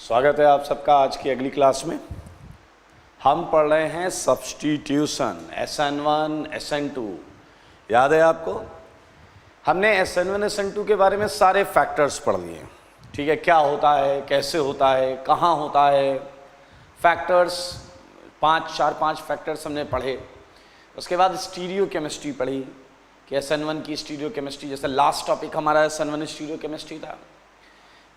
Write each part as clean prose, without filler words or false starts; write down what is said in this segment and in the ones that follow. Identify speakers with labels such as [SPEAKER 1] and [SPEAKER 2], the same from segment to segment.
[SPEAKER 1] स्वागत है आप सबका आज की अगली क्लास में। हम पढ़ रहे हैं सब्स्टिट्यूशन SN1 SN2। याद है आपको, हमने SN1 SN2 के बारे में सारे फैक्टर्स पढ़ लिए। ठीक है, क्या होता है, कैसे होता है, कहाँ होता है, फैक्टर्स चार पांच फैक्टर्स हमने पढ़े। उसके बाद स्टीरियो केमिस्ट्री पढ़ी कि SN1 की स्टीरियो केमिस्ट्री, जैसे लास्ट टॉपिक हमारा SN1 स्टीरियो केमिस्ट्री था।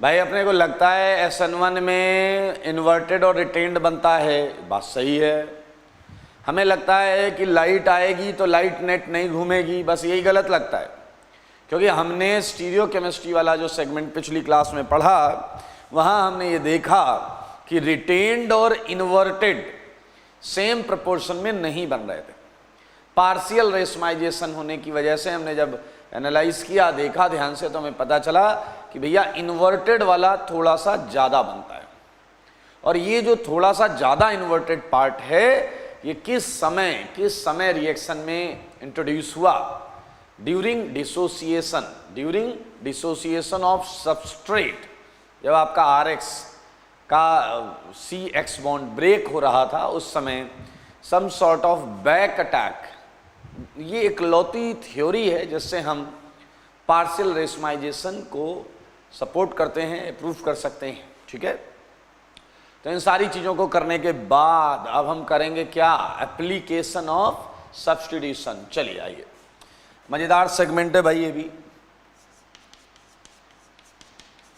[SPEAKER 1] भाई अपने को लगता है SN1 में इन्वर्टेड और रिटेन्ड बनता है, बात सही है। हमें लगता है कि लाइट आएगी तो लाइट नेट नहीं घूमेगी, बस यही गलत लगता है, क्योंकि हमने स्टीरियो केमिस्ट्री वाला जो सेगमेंट पिछली क्लास में पढ़ा वहाँ हमने ये देखा कि रिटेन्ड और इन्वर्टेड सेम प्रोपोर्शन में नहीं बन रहे थे। पार्शियल रेशमाइजेशन होने की वजह से हमने जब एनालाइज किया, देखा ध्यान से, तो हमें पता चला कि भैया इन्वर्टेड वाला थोड़ा सा ज़्यादा बनता है। और ये जो थोड़ा सा ज़्यादा इन्वर्टेड पार्ट है, ये किस समय रिएक्शन में इंट्रोड्यूस हुआ? During dissociation of substrate. जब आपका RX का CX बॉन्ड ब्रेक हो रहा था, उस समय some sort of back attack, ये इकलौती थ्योरी है जिससे हम पार्शियल रेशमाइजेशन को सपोर्ट करते हैं, अप्रूव कर सकते हैं। ठीक है, तो इन सारी चीज़ों को करने के बाद अब हम करेंगे क्या? Application of substitution. चलिए आइए, मज़ेदार सेगमेंट है भाई ये भी।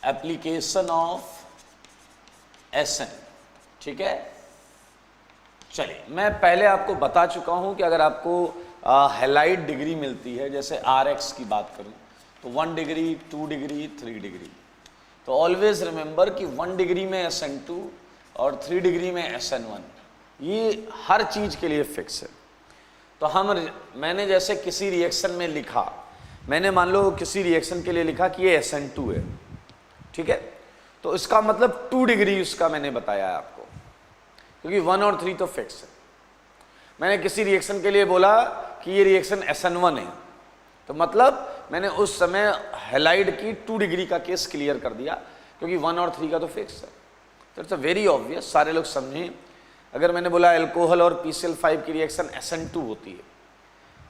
[SPEAKER 1] Application of SN। ठीक है, चलिए मैं पहले आपको बता चुका हूं कि अगर आपको हैलाइड डिग्री मिलती है, जैसे RX की बात करूं तो 1 डिग्री, 2 डिग्री, 3 डिग्री, तो ऑलवेज रिमेंबर कि 1 डिग्री में SN2 और 3 डिग्री में SN1, ये हर चीज़ के लिए फिक्स है। तो मैंने जैसे किसी रिएक्शन में लिखा, मैंने मान लो किसी रिएक्शन के लिए लिखा कि ये SN2 है, ठीक है, तो इसका मतलब 2 डिग्री उसका मैंने बताया है आपको, क्योंकि 1 और 3 तो फिक्स है। मैंने किसी रिएक्शन के लिए बोला कि ये रिएक्शन SN1 है, तो मतलब मैंने उस समय हैलाइड की 2 डिग्री का केस क्लियर कर दिया, क्योंकि 1 और 3 का तो फिक्स है। तो इट्स वेरी ऑब्वियस, सारे लोग समझें। अगर मैंने बोला एल्कोहल और PCl5 की रिएक्शन SN2 होती है,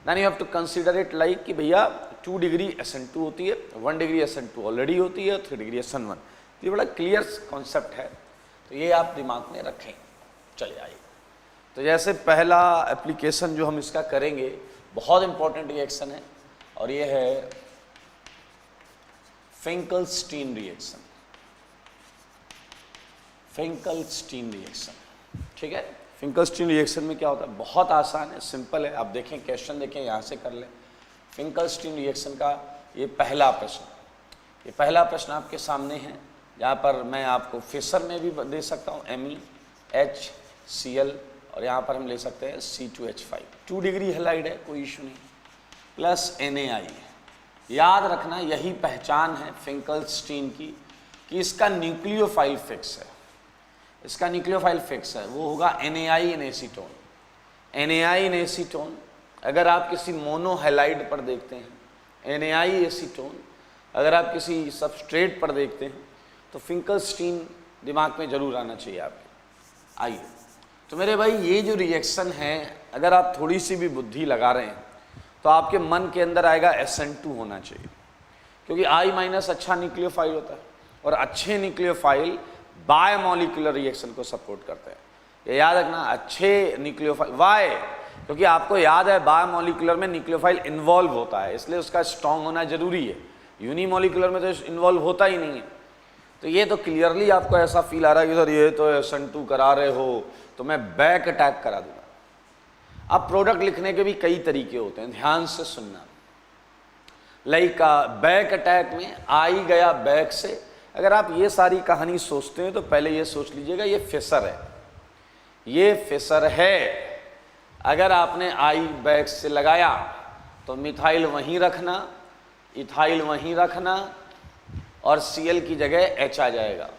[SPEAKER 1] then you have to consider it like कि भैया 2 डिग्री SN2 होती है, 1 डिग्री SN2 ऑलरेडी होती है, 3 डिग्री SN1। ये बड़ा क्लियर कॉन्सेप्ट है, तो ये आप दिमाग में रखें। चलिए आइए, तो जैसे पहला एप्लीकेशन जो हम इसका करेंगे, बहुत इंपॉर्टेंट रिएक्शन है, और ये है फिंकलस्टीन रिएक्शन। फिंकलस्टीन रिएक्शन, ठीक है। फिंकलस्टीन रिएक्शन में क्या होता है? बहुत आसान है, सिंपल है। आप देखें, क्वेश्चन देखें, यहाँ से कर लें। फिंकलस्टीन रिएक्शन का ये पहला प्रश्न आपके सामने है, जहाँ पर मैं आपको फिशर में भी दे सकता हूँ, MeHCl, और यहाँ पर हम ले सकते हैं C2H5। 2 डिग्री हैलाइड है, कोई इशू नहीं, प्लस NaI। याद रखना, यही पहचान है फिंकलस्टीन की कि इसका न्यूक्लियोफाइल फिक्स है। इसका न्यूक्लियोफाइल फिक्स है, वो होगा NaI इन एसीटोन। NaI इन एसीटोन, अगर आप किसी मोनोहैलाइड पर देखते हैं, NaI एसीटोन, अगर आप किसी सबस्ट्रेट पर देखते हैं, तो फिंकलस्टीन दिमाग में जरूर आना चाहिए आपके। आइए, तो मेरे भाई ये जो रिएक्शन है, अगर आप थोड़ी सी भी बुद्धि लगा रहे हैं तो आपके मन के अंदर आएगा SN2 होना चाहिए, क्योंकि I- अच्छा न्यूक्लियोफाइल होता है, और अच्छे न्यूक्लियोफाइल बायोमोलिकुलर रिएक्शन को सपोर्ट करते हैं। ये याद रखना, अच्छे न्यूक्लियोफाइल। वाई? क्योंकि आपको याद है बायोमोलिकुलर में न्यूक्लियोफाइल इन्वॉल्व होता है, इसलिए उसका स्ट्रॉन्ग होना जरूरी है। यूनिमोलिकुलर में तो इन्वॉल्व होता ही नहीं है। तो ये तो क्लियरली आपको ऐसा फील आ रहा है कि सर ये तो SN2 करा रहे हो, तो मैं बैक अटैक करा दूंगा। अब प्रोडक्ट लिखने के भी कई तरीके होते हैं, ध्यान से सुनना। लाइक बैक अटैक में आई गया बैक से, अगर आप ये सारी कहानी सोचते हैं तो पहले ये सोच लीजिएगा ये फिशर है, ये फिशर है। अगर आपने आई बैक से लगाया तो मिथाइल वहीं रखना, इथाइल वहीं रखना, और Cl की जगह H आ जाएगा,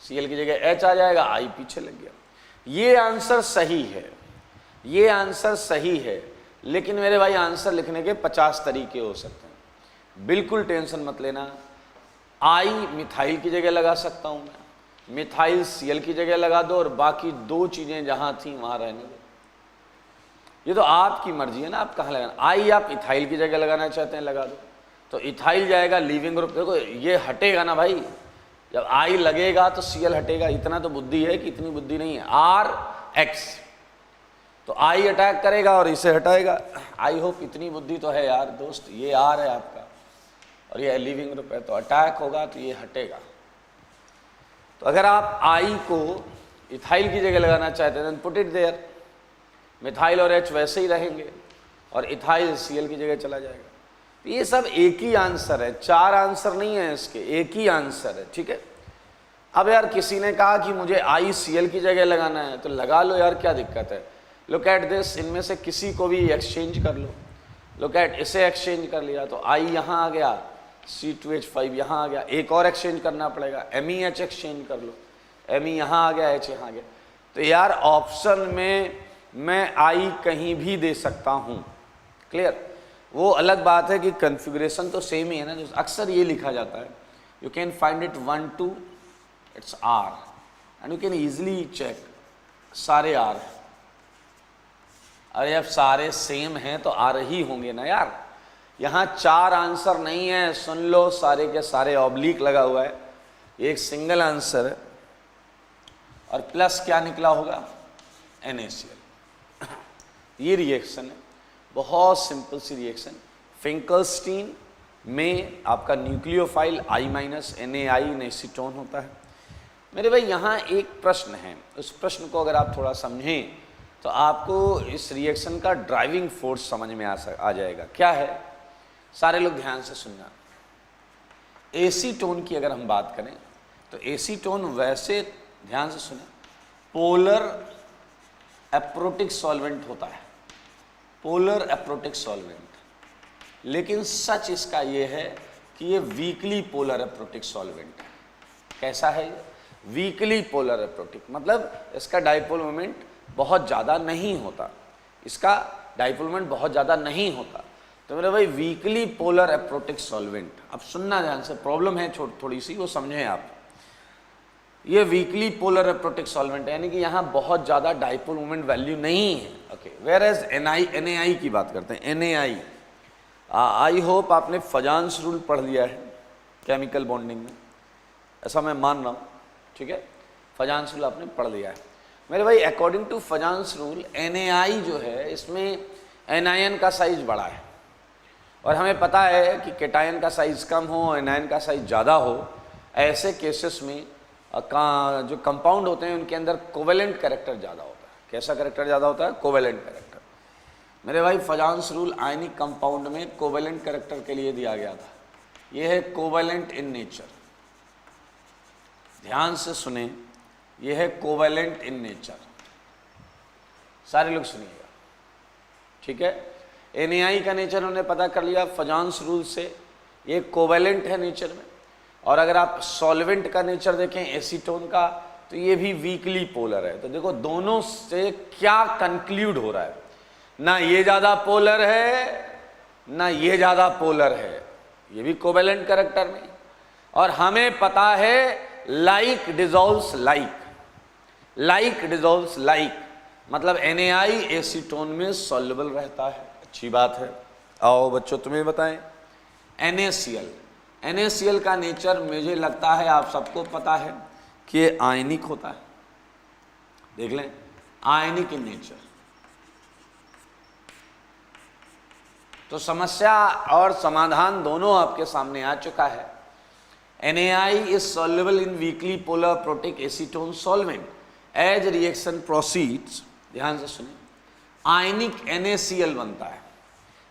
[SPEAKER 1] Cl की जगह H आ जाएगा, I पीछे लग गया। ये आंसर सही है, ये आंसर सही है, लेकिन मेरे भाई आंसर लिखने के 50 तरीके हो सकते हैं। बिल्कुल टेंशन मत लेना, I मिथाइल की जगह लगा सकता हूँ मैं, मिथाइल Cl की जगह लगा दो और बाकी दो चीजें जहां थी वहां रहने दो। ये तो आपकी मर्जी है ना, आप कहाँ लगाना। आई आप इथाइल की जगह लगाना चाहते हैं लगा दो, तो इथाइल जाएगा लीविंग ग्रुप। देखो ये हटेगा ना भाई, जब आई लगेगा तो Cl हटेगा। इतना तो बुद्धि है कि इतनी बुद्धि नहीं है। RX तो आई अटैक करेगा और इसे हटाएगा। आई होप इतनी बुद्धि तो है यार दोस्त। ये R है आपका और ये लिविंग ग्रुप है, तो अटैक होगा तो ये हटेगा। तो अगर आप आई को इथाइल की जगह लगाना चाहते हैं पुट इट देयर, मिथाइल और H वैसे ही रहेंगे और इथाइल Cl की जगह चला जाएगा। तो ये सब एक ही आंसर है, 4 आंसर नहीं है इसके, एक ही आंसर है, ठीक है। अब यार किसी ने कहा कि मुझे ICl की जगह लगाना है, तो लगा लो यार, क्या दिक्कत है। लुक एट दिस, इनमें से किसी को भी एक्सचेंज कर लो। लुक एट, इसे एक्सचेंज कर लिया तो I यहाँ आ गया, C2H5 यहाँ आ गया। एक और एक्सचेंज करना पड़ेगा, MEH एक्सचेंज कर लो, Me यहाँ आ गया, H यहाँ आ गया। तो यार ऑप्शन में मैं I कहीं भी दे सकता हूँ, क्लियर। वो अलग बात है कि कन्फिग्रेशन तो सेम ही है ना, जो अक्सर ये लिखा जाता है, you can find it 1 2 it's R and you can easily check सारे R। अरे अब सारे सेम हैं तो R ही होंगे ना यार। यहाँ 4 आंसर नहीं है, सुन लो, सारे के सारे ऑब्लिक लगा हुआ है, एक सिंगल आंसर है और प्लस क्या निकला होगा, NaCl। ये रिएक्शन है, बहुत सिंपल सी रिएक्शन। फिंकलस्टीन में आपका न्यूक्लियोफाइल I- NaI एसीटोन होता है। मेरे भाई यहाँ एक प्रश्न है, उस प्रश्न को अगर आप थोड़ा समझें तो आपको इस रिएक्शन का ड्राइविंग फोर्स समझ में आ जाएगा। क्या है, सारे लोग ध्यान से सुनना। एसीटोन की अगर हम बात करें तो एसीटोन वैसे, ध्यान से सुने, पोलर एप्रोटिक सॉल्वेंट होता है, पोलर एप्रोटिक सॉल्वेंट। लेकिन सच इसका ये है कि ये वीकली पोलर एप्रोटिक सॉल्वेंट है। कैसा है ये, वीकली पोलर एप्रोटिक, मतलब इसका डाइपोल मोमेंट बहुत ज़्यादा नहीं होता, इसका डाइपोल मोमेंट बहुत ज़्यादा नहीं होता। तो मेरे भाई वीकली पोलर एप्रोटिक सॉल्वेंट, अब सुनना ध्यान से, प्रॉब्लम है थोड़ी सी, वो समझें आप। ये वीकली पोलर एप्रोटिक सॉल्वेंट है, यानी कि यहाँ बहुत ज़्यादा डाइपोल मोमेंट वैल्यू नहीं है। ओके, वेयर एज NaI की बात करते हैं। NaI, आई होप आपने फजान्स रूल पढ़ लिया है केमिकल बॉन्डिंग में, ऐसा मैं मान रहा हूँ, ठीक है। फजान्स रूल आपने पढ़ लिया है मेरे भाई। According to Fajans rule NaI जो है, इसमें एनायन का साइज बड़ा है और हमें पता है कि केटायन का साइज कम हो, एनायन का साइज ज़्यादा हो। ऐसे केसेस में जो कंपाउंड होते हैं उनके अंदर कोवेलेंट कैरेक्टर ज़्यादा होता है। कैसा कैरेक्टर ज़्यादा होता है, कोवेलेंट कैरेक्टर। मेरे भाई फजान्स रूल आयनिक कंपाउंड में कोवेलेंट कैरेक्टर के लिए दिया गया था। यह है कोवेलेंट इन नेचर, ध्यान से सुने, यह है कोवेलेंट इन नेचर। सारे लोग सुनिएगा, ठीक है। NaI का नेचर उन्होंने पता कर लिया फजान्स रूल से, ये कोवेलेंट है नेचर में। और अगर आप सॉल्वेंट का नेचर देखें एसीटोन का, तो ये भी वीकली पोलर है। तो देखो दोनों से क्या कंक्लूड हो रहा है, ना ये ज़्यादा पोलर है ना ये ज़्यादा पोलर है, ये भी कोवेलेंट कैरेक्टर में। और हमें पता है like dissolves like, like dissolves like, मतलब NaI एसीटोन में सॉल्युबल रहता है। अच्छी बात है। आओ बच्चों तुम्हें बताएं, NaCl का नेचर मुझे लगता है आप सबको पता है कि ये आयनिक होता है। देख लें, आयनिक इन नेचर। तो समस्या और समाधान दोनों आपके सामने आ चुका है। NaI is soluble in weakly polar protic acetone solvent. As reaction proceeds, ध्यान से सुनिए, आयनिक NaCl बनता है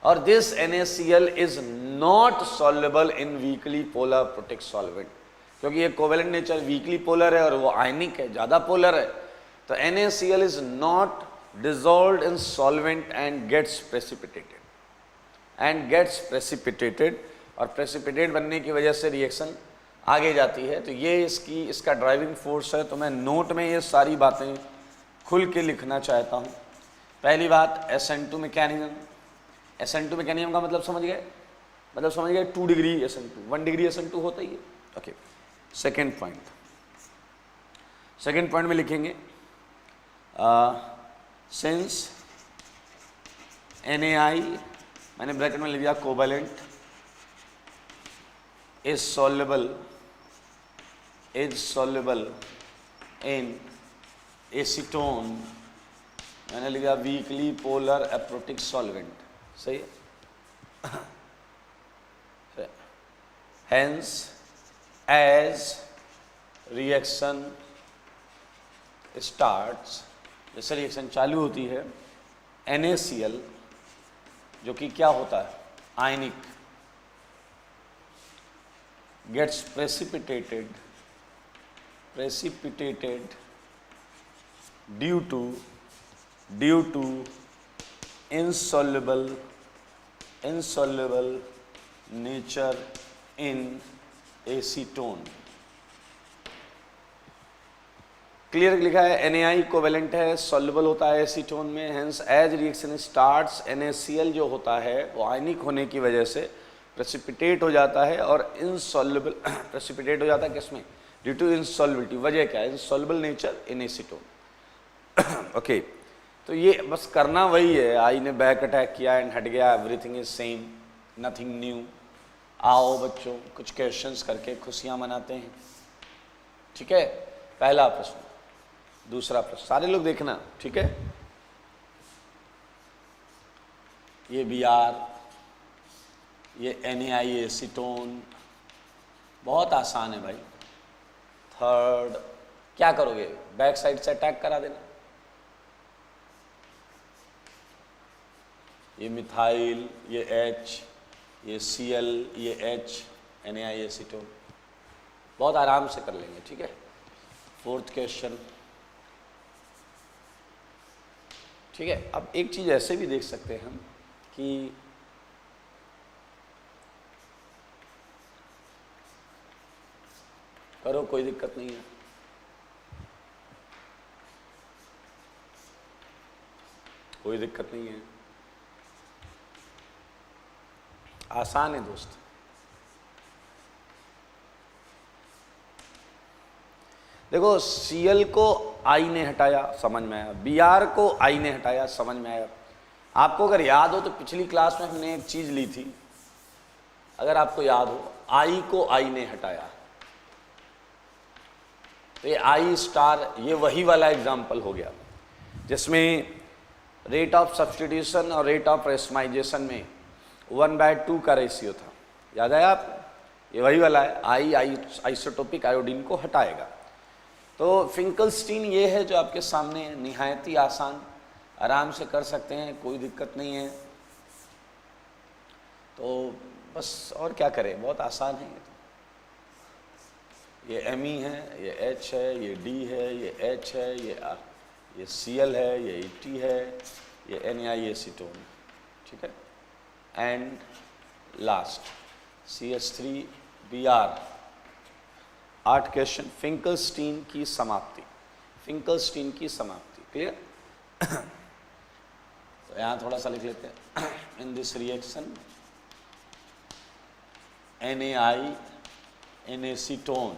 [SPEAKER 1] और this NaCl is not soluble in weekly polar protic solvent, क्योंकि ये कोवेलेंट नेचर वीकली पोलर है और वो आयनिक है, ज़्यादा पोलर है। तो NaCl is not dissolved in solvent and gets precipitated, और प्रेसिपिटेट बनने की वजह से रिएक्शन आगे जाती है। तो ये इसका ड्राइविंग फोर्स है। तो मैं नोट में ये सारी बातें खुल के लिखना चाहता हूँ। पहली बात, SN2 मैकेनिज्म। SN2 मैकेनिज्म का मतलब समझ गए, 2 डिग्री SN2, 1 डिग्री SN2 होता ही है। Okay, second point, second point में लिखेंगे सिंस NaI, मैंने ब्रैकेट में लिख दिया covalent, is soluble in acetone, मैंने लिखा वीकली पोलर एप्रोटिक सॉल्वेंट, सही है। हेंस एज रिएक्शन स्टार्ट्स, जैसे रिएक्शन चालू होती है, NaCl जो कि क्या होता है ionic, gets precipitated due to insoluble nature in acetone. Clear लिखा है NaI कोवेलेंट है, सॉल्युबल होता है एसीटोन में, hence as reaction starts NaCl जो होता है वो आयनिक होने की वजह से प्रेसिपिटेट हो जाता है और इनसॉल्युबल प्रेसिपिटेट हो जाता है किसमें, ड्यू टू इनसॉल्युबिलिटी। वजह क्या है, insoluble nature in acetone. Okay, तो ये बस करना वही है, आई ने बैक अटैक किया एंड हट गया, everything is same, nothing new. आओ बच्चों कुछ क्वेश्चंस करके खुशियां मनाते हैं, ठीक है। पहला प्रश्न, दूसरा प्रश्न, सारे लोग देखना, ठीक है। ये Br, ये NaI एसीटोन, बहुत आसान है भाई। थर्ड, क्या करोगे, बैक साइड से अटैक करा देना। ये मिथाइल, ये H, ये Cl, ये H, NaI एसीटोन, बहुत आराम से कर लेंगे, ठीक है। फोर्थ क्वेश्चन, ठीक है। अब एक चीज ऐसे भी देख सकते हैं हम कि करो, कोई दिक्कत नहीं है। कोई दिक्कत नहीं है, आसान है दोस्त। देखो Cl को I ने हटाया, समझ में आया, Br को I ने हटाया, समझ में आया। आपको अगर याद हो तो पिछली क्लास में हमने एक चीज ली थी, अगर आपको याद हो, I को I ने हटाया, तो ये I स्टार, ये वही वाला एग्जाम्पल हो गया जिसमें रेट ऑफ सब्स्टिट्यूशन और रेट ऑफ रेशमाइजेशन में 1/2 का रेशियो था, याद है आपको, ये वही वाला है। I आइसोटोपिक आयोडीन को हटाएगा। तो फिंकलस्टीन ये है जो आपके सामने, निहायत ही आसान, आराम से कर सकते हैं, कोई दिक्कत नहीं है। तो बस और क्या करें, बहुत आसान है। ये Me है, ये H है, ये D है, ये H है, ये Cl है, ये T है, ये NaI एसीटोन, ठीक है। And last CH3Br। 8 question, Finkelstein की समाप्ति, फिंकलस्टीन की समाप्ति, क्लियर। तो यहाँ थोड़ा सा लिख लेते हैं, in this reaction NaI in acetone,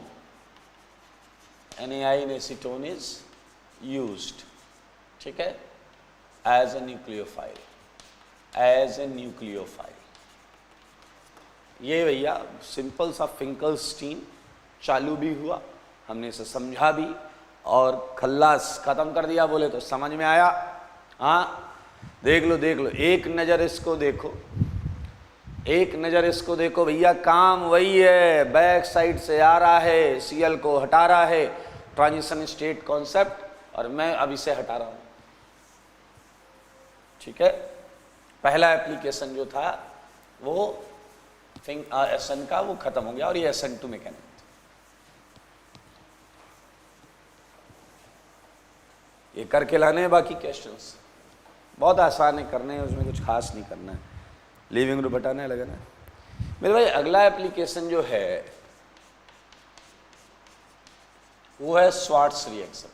[SPEAKER 1] NaI in acetone is used, ठीक है, as a nucleophile, as a nucleophile। ये भैया सिंपल सा फिंकलस्टीन चालू भी हुआ, हमने इसे समझा भी और खल्लास खत्म कर दिया, बोले तो समझ में आया। हाँ देख लो देख लो, एक नज़र इसको देखो, एक नज़र इसको देखो भैया, काम वही है, बैक साइड से आ रहा है, Cl को हटा रहा है, ट्रांजिशन स्टेट कॉन्सेप्ट, और मैं अब इसे हटा रहा हूँ, ठीक है। पहला एप्लीकेशन जो था वो SN का, वो खत्म हो गया और ये SN2 मैकेनिक। ये करके लाने हैं, बाकी क्वेश्चंस बहुत आसान है करने हैं, उसमें कुछ खास नहीं करना है, लीविंग ग्रुप हटाना है, लगाना है। मेरे भाई अगला एप्लीकेशन जो है वो है स्वार्ट्स रिएक्शन।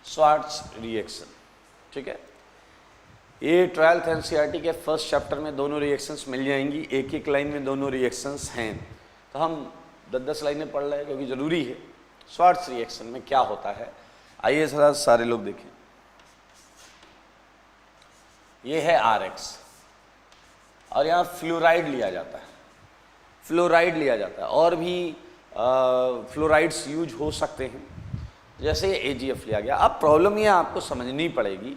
[SPEAKER 1] स्वार्ट्स रिएक्शन, ठीक है। ये 12th NCERT के फर्स्ट चैप्टर में दोनों रिएक्शंस मिल जाएंगी, एक एक लाइन में दोनों रिएक्शंस हैं। तो हम 10-10 लाइनें पढ़ रहे हैं क्योंकि ज़रूरी है। श्वार्ट्ज रिएक्शन में क्या होता है, आइए थोड़ा सारे लोग देखें। ये है RX और यहाँ फ्लोराइड लिया जाता है, फ्लोराइड लिया जाता है, और भी फ्लोराइड्स यूज हो सकते हैं, जैसे AgF लिया गया। अब प्रॉब्लम ये आपको समझनी पड़ेगी,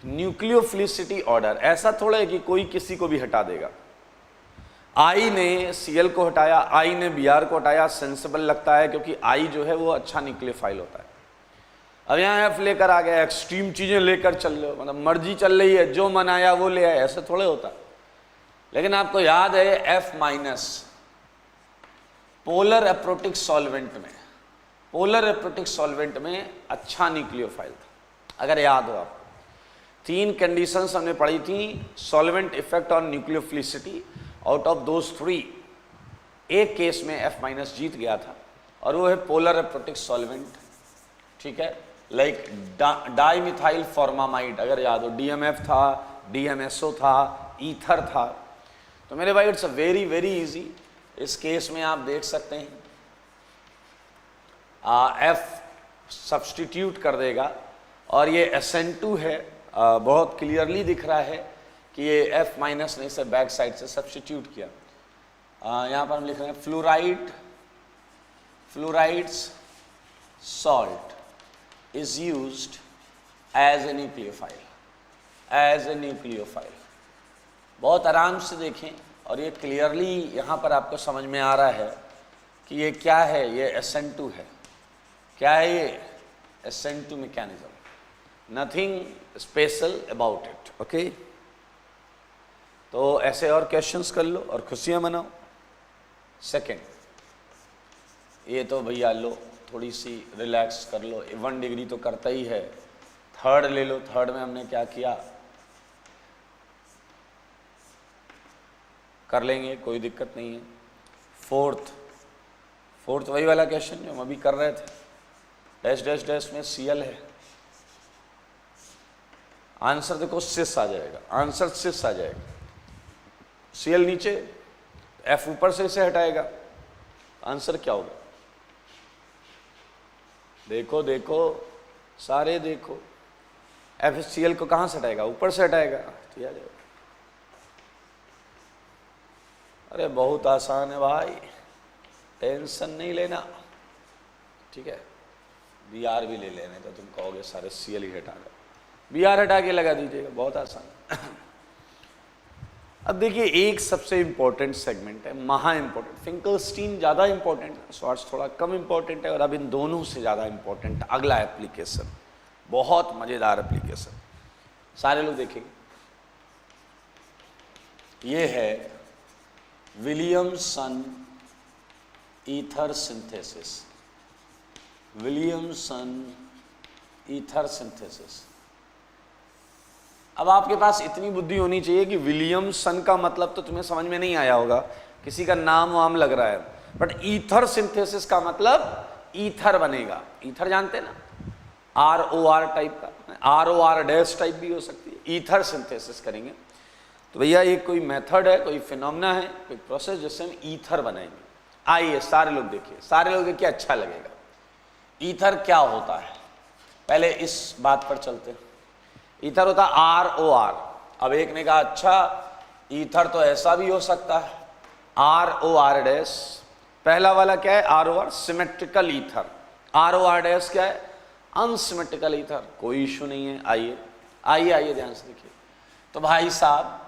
[SPEAKER 1] न्यूक्लियोफिलिसिटी ऑर्डर ऐसा थोड़ा है कि कोई किसी को भी हटा देगा। I ने Cl को हटाया, I ने Br को हटाया, सेंसिबल लगता है क्योंकि I जो है वो अच्छा न्यूक्लियोफाइल होता है। अब यहाँ F लेकर आ गया, एक्सट्रीम चीज़ें लेकर चल रहे हो, मतलब मर्जी चल रही है, जो मन आया वो ले आया, ऐसे थोड़े होता। लेकिन आपको याद है F- पोलर एप्रोटिक सॉल्वेंट में, पोलर एप्रोटिक सॉल्वेंट में अच्छा न्यूक्लियोफाइल था, अगर याद हो आपको। 3 कंडीशंस हमने पढ़ी थी, solvent effect on nucleophilicity. Out of those 3 एक केस में F- जीत गया था, और वो है पोलर एप्रोटिक सॉल्वेंट, ठीक है, लाइक डाइमिथाइल फॉर्मामाइड, अगर याद हो, DMF था, DMSO था, ईथर था। तो मेरे भाई it's a very very easy. इस केस में आप देख सकते हैं F सब्सटीट्यूट कर देगा, और ये SN2 है, बहुत क्लियरली दिख रहा है कि ये F- ने इसे बैक साइड से सब्सटीट्यूट किया। यहाँ पर हम लिख रहे हैं fluoride, fluorides salt is used as a nucleophile, as a nucleophile. बहुत आराम से देखें, और ये क्लियरली यहाँ पर आपको समझ में आ रहा है कि ये क्या है, ये SN2 है। क्या है ये? SN2 mechanism, nothing special about it, okay. तो ऐसे और क्वेश्चंस कर लो और खुशियाँ मनाओ। सेकंड, ये तो भैया लो, थोड़ी सी रिलैक्स कर लो, 1 डिग्री तो करता ही है। थर्ड ले लो, थर्ड में हमने क्या किया, कर लेंगे, कोई दिक्कत नहीं है। फोर्थ वही वाला क्वेश्चन जो हम अभी कर रहे थे, डैश डैश डैश में Cl है, आंसर देखो सिस आ जाएगा, आंसर सिस आ जाएगा। Cl नीचे, F ऊपर से इसे हटाएगा, आंसर क्या होगा? देखो देखो सारे देखो, FCl को कहाँ से हटाएगा? ऊपर से हटाएगा, तो आ जाएगा। अरे बहुत आसान है भाई, टेंशन नहीं लेना, ठीक है। Br भी ले लेने तो तुम कहोगे सारे Cl ही हटा दो, Br हटा के लगा दीजिएगा, बहुत आसान। अब देखिए एक सबसे इंपॉर्टेंट सेगमेंट है, महा इंपॉर्टेंट। फिंकलस्टीन ज़्यादा इंपॉर्टेंट है, श्वार्ट्ज थोड़ा कम इंपॉर्टेंट है, और अब इन दोनों से ज़्यादा इंपॉर्टेंट अगला एप्लीकेशन, बहुत मज़ेदार एप्लीकेशन, सारे लोग देखेंगे। ये है Williamson ether synthesis, Williamson ether synthesis. अब आपके पास इतनी बुद्धि होनी चाहिए कि विलियमसन का मतलब तो तुम्हें समझ में नहीं आया होगा, किसी का नाम वाम लग रहा है, बट ईथर सिंथेसिस का मतलब ईथर बनेगा। ईथर जानते हैं ना, ROR टाइप का, ROR डैश टाइप भी हो सकती है। ईथर सिंथेसिस करेंगे तो भैया ये कोई मेथड है, कोई फिनोमेना है, कोई प्रोसेस जिससे हम ईथर बनाएंगे। आइए सारे लोग देखिए, सारे लोग देखिए, अच्छा लगेगा। ईथर क्या होता है, पहले इस बात पर चलते हैं। ईथर होता है ROR। अब एक ने कहा अच्छा ईथर तो ऐसा भी हो सकता है, ROR डैश। पहला वाला क्या है? ROR symmetrical ether. ROR dash क्या है? Unsymmetrical ether. कोई इशू नहीं है। आइए आइए आइए ध्यान से देखिए। तो भाई साहब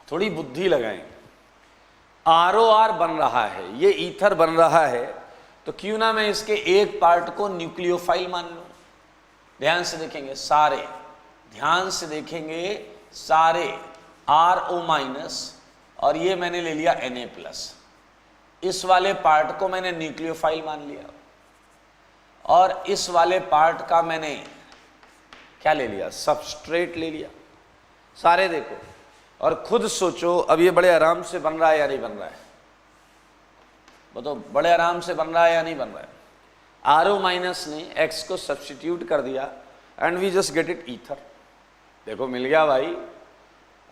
[SPEAKER 1] थोड़ी बुद्धि लगाएं, ROR बन रहा है, ये ईथर बन रहा है, तो क्यों ना मैं इसके एक पार्ट को न्यूक्लियोफाइल मान लूं। ध्यान से देखेंगे सारे, ध्यान से देखेंगे सारे, RO माइनस और ये मैंने ले लिया Na प्लस, इस वाले पार्ट को मैंने न्यूक्लियोफाइल मान लिया, और इस वाले पार्ट का मैंने क्या ले लिया? सबस्ट्रेट ले लिया। सारे देखो और खुद सोचो, अब ये बड़े आराम से बन रहा है या नहीं बन रहा है? बताओ, बड़े आराम से बन रहा है या नहीं बन रहा है? RO माइनस ने X को सब्स्टिट्यूट कर दिया and we just get it ether. देखो मिल गया भाई,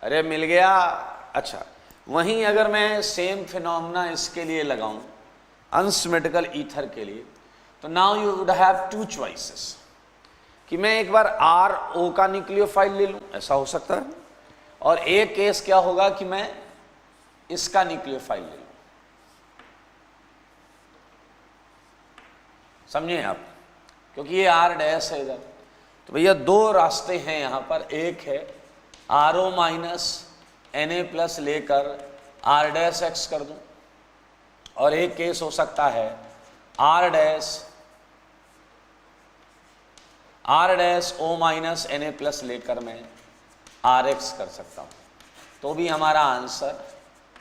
[SPEAKER 1] अरे मिल गया। अच्छा, वहीं अगर मैं सेम फिनोमेना इसके लिए लगाऊं अनसिमेट्रिकल ईथर के लिए, तो now you would have two choices कि मैं एक बार RO का न्यूक्लियोफाइल ले लूं, ऐसा हो सकता है, और एक केस क्या होगा कि मैं इसका न्यूक्लियोफाइल ले लूं। समझे आप, क्योंकि ये R डैश है इधर, तो भैया दो रास्ते हैं यहां पर। एक है RO माइनस Na+ लेकर R डैश X कर दूं, और एक केस हो सकता है R dash O minus Na+ लेकर मैं RX कर सकता हूं, तो भी हमारा आंसर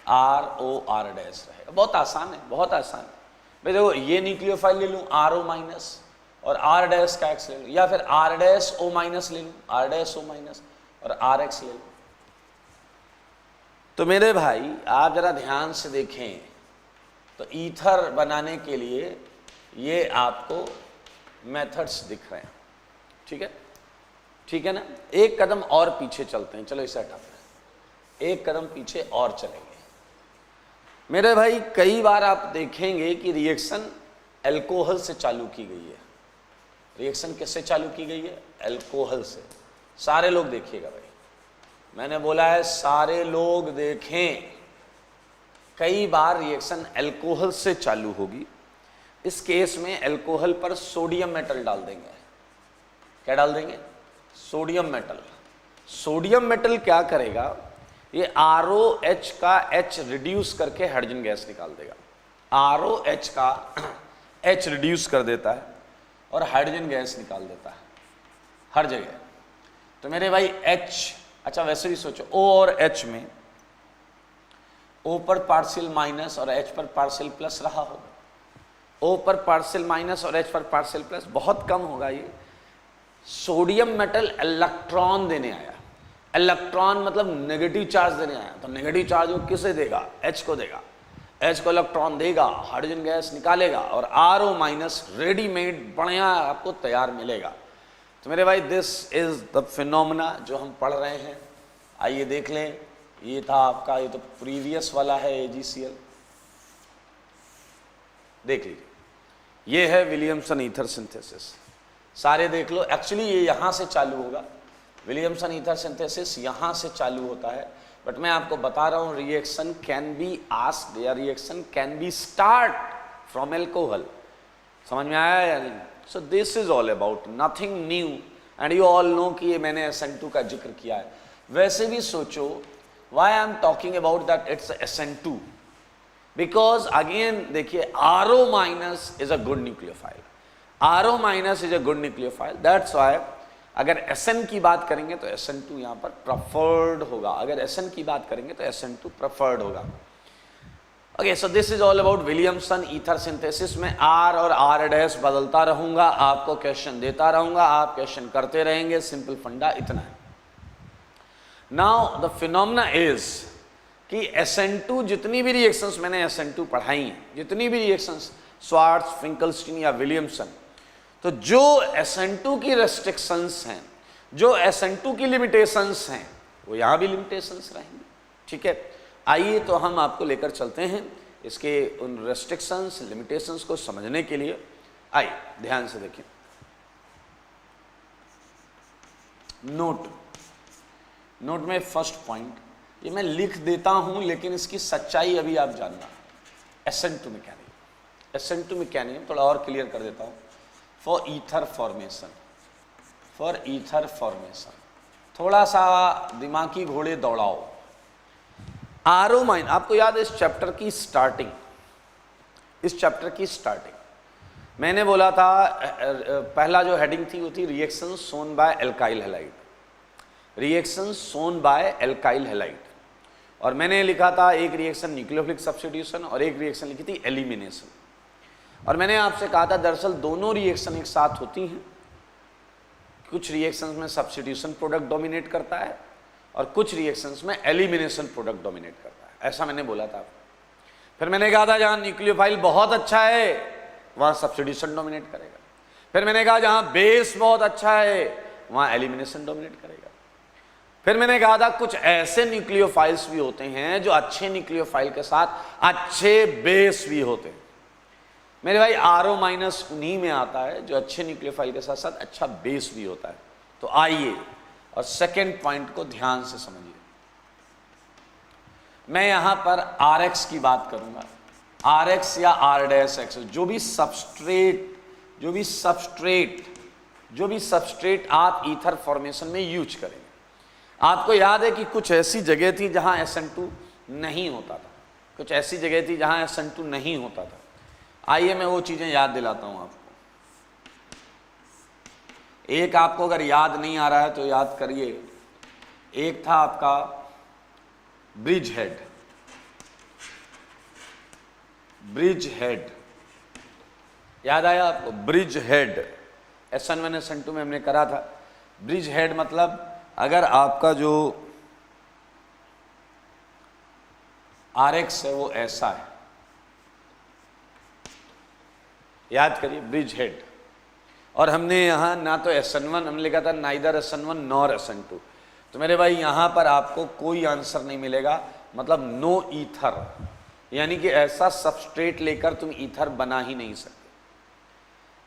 [SPEAKER 1] ROR डैश रहेगा। बहुत आसान है, बहुत आसान है भाई। देखो ये न्यूक्लियोफाइल ले लूं RO माइनस और R डैश का X ले लूं, या फिर R डैश O माइनस ले लूं, R डैश O माइनस और RX ले लूं। तो मेरे भाई आप जरा ध्यान से देखें, तो ईथर बनाने के लिए ये आपको मेथड्स दिख रहे हैं, ठीक है, ठीक है ना। एक कदम और पीछे चलते हैं, चलो इसे हटाते हैं, एक कदम पीछे और चलेंगे। मेरे भाई कई बार आप देखेंगे कि रिएक्शन अल्कोहल से चालू की गई है। रिएक्शन किससे चालू की गई है? अल्कोहल से। सारे लोग देखिएगा भाई, मैंने बोला है सारे लोग देखें। कई बार रिएक्शन अल्कोहल से चालू होगी। इस केस में अल्कोहल पर सोडियम मेटल डाल देंगे। क्या डाल देंगे? Sodium metal. सोडियम मेटल क्या करेगा? ये ROH का H रिड्यूस करके हाइड्रोजन गैस निकाल देगा। ROH का H रिड्यूस कर देता है और हाइड्रोजन गैस निकाल देता है हर जगह। तो मेरे भाई H, अच्छा वैसे भी सोचो O और H में O पर पार्शियल माइनस और H पर पार्शियल प्लस रहा होगा। O पर पार्शियल माइनस और H पर पार्शियल प्लस बहुत कम होगा। ये सोडियम मेटल इलेक्ट्रॉन देने आया। इलेक्ट्रॉन मतलब नेगेटिव चार्ज देने आया, तो नेगेटिव चार्ज वो किसे देगा? H को देगा। H को इलेक्ट्रॉन देगा, हाइड्रोजन गैस निकालेगा और RO माइनस रेडीमेड बढ़िया आपको तैयार मिलेगा। तो मेरे भाई दिस इज द फिनोमेना जो हम पढ़ रहे हैं। आइए देख लें, ये था आपका, ये तो प्रीवियस वाला है AgCl, देख लीजिए। ये है विलियमसन ईथर सिंथेसिस, सारे देख लो। एक्चुअली ये यहाँ से चालू होगा, विलियमसन ईथर सिंथेसिस यहाँ से चालू होता है, बट मैं आपको बता रहा हूँ रिएक्शन कैन बी आस्क्ड या reaction can be start from alcohol. समझ में आया या नहीं? So this is all about nothing new and you all know कि ये मैंने SN2 का जिक्र किया है। वैसे भी सोचो why I am talking about that it's SN2, because again देखिए RO minus is a good nucleophile. RO minus is a good nucleophile, that's why अगर SN की बात करेंगे तो SN2 यहाँ पर प्रेफर्ड होगा। अगर SN की बात करेंगे तो SN2 प्रेफर्ड होगा। Okay, so this is all about Williamson ether synthesis में R और R डैश बदलता रहूंगा, आपको क्वेश्चन देता रहूंगा, आप क्वेश्चन करते रहेंगे। सिंपल फंडा इतना है। नाउ द फिनोमेना इज कि SN2 जितनी भी रिएक्शंस मैंने SN2 पढ़ाई हैं, जितनी भी रिएक्शंस स्वार्ट्ज, फिंकलस्टीन या विलियमसन, तो जो SN2 की रेस्ट्रिक्शंस हैं, जो SN2 की लिमिटेशंस हैं, वो यहाँ भी लिमिटेशंस रहेंगी। ठीक है, आइए तो हम आपको लेकर चलते हैं इसके उन रेस्ट्रिक्शंस, लिमिटेशंस को समझने के लिए। आइए ध्यान से देखिए। नोट में फर्स्ट पॉइंट ये मैं लिख देता हूं, लेकिन इसकी सच्चाई अभी आप जानना। SN2 मैकेनिज्म थोड़ा और क्लियर कर देता हूं। फॉर ईथर फॉर्मेशन थोड़ा सा दिमागी घोड़े दौड़ाओ। RO माइन, आपको याद है इस चैप्टर की स्टार्टिंग मैंने बोला था, पहला जो हेडिंग थी वो थी रिएक्शन सोन बाय एल्काइल हैलाइड, और मैंने लिखा था एक रिएक्शन न्यूक्लियोफिलिक सब्स्टिट्यूशन और एक रिएक्शन लिखी थी एलिमिनेशन। और मैंने आपसे कहा था दरअसल दोनों रिएक्शन एक साथ होती हैं। कुछ रिएक्शंस में सब्स्टिट्यूशन प्रोडक्ट डोमिनेट करता है और कुछ रिएक्शंस में एलिमिनेशन प्रोडक्ट डोमिनेट करता है, ऐसा मैंने बोला था। फिर मैंने कहा था जहां न्यूक्लियोफाइल बहुत अच्छा है वहां सब्स्टिट्यूशन डोमिनेट करेगा। फिर मैंने कहा जहां बेस बहुत अच्छा है वहां एलिमिनेशन डोमिनेट करेगा। फिर मैंने कहा था कुछ ऐसे न्यूक्लियोफाइल्स भी होते हैं जो अच्छे न्यूक्लियोफाइल के साथ अच्छे बेस भी होते हैं। मेरे भाई RO माइनस उन्हीं में आता है जो अच्छे न्यूक्लियोफाइल के साथ साथ अच्छा बेस भी होता है। तो आइए और सेकेंड पॉइंट को ध्यान से समझिए। मैं यहां पर RX की बात करूंगा, RX या R-X, जो भी सबस्ट्रेट आप ईथर फॉर्मेशन में यूज करेंगे। आपको याद है कि कुछ ऐसी जगह थी जहां SN2 नहीं होता था, कुछ ऐसी जगह थी जहां SN2 नहीं होता था। आइए मैं वो चीजें याद दिलाता हूं आपको। एक आपको अगर याद नहीं आ रहा है तो याद करिए। एक था आपका ब्रिज हेड, याद आया आपको? ब्रिज हेड SN1 SN2 में हमने करा था। ब्रिज हेड मतलब अगर आपका जो RX है वो ऐसा है, याद करिए ब्रिज हेड। और हमने यहां ना तो SN1 हमने लिखा था, नाइदर SN1 नॉर SN2। तो मेरे भाई यहां पर आपको कोई आंसर नहीं मिलेगा, मतलब नो ईथर, यानी कि ऐसा सबस्ट्रेट लेकर तुम ईथर बना ही नहीं सकते,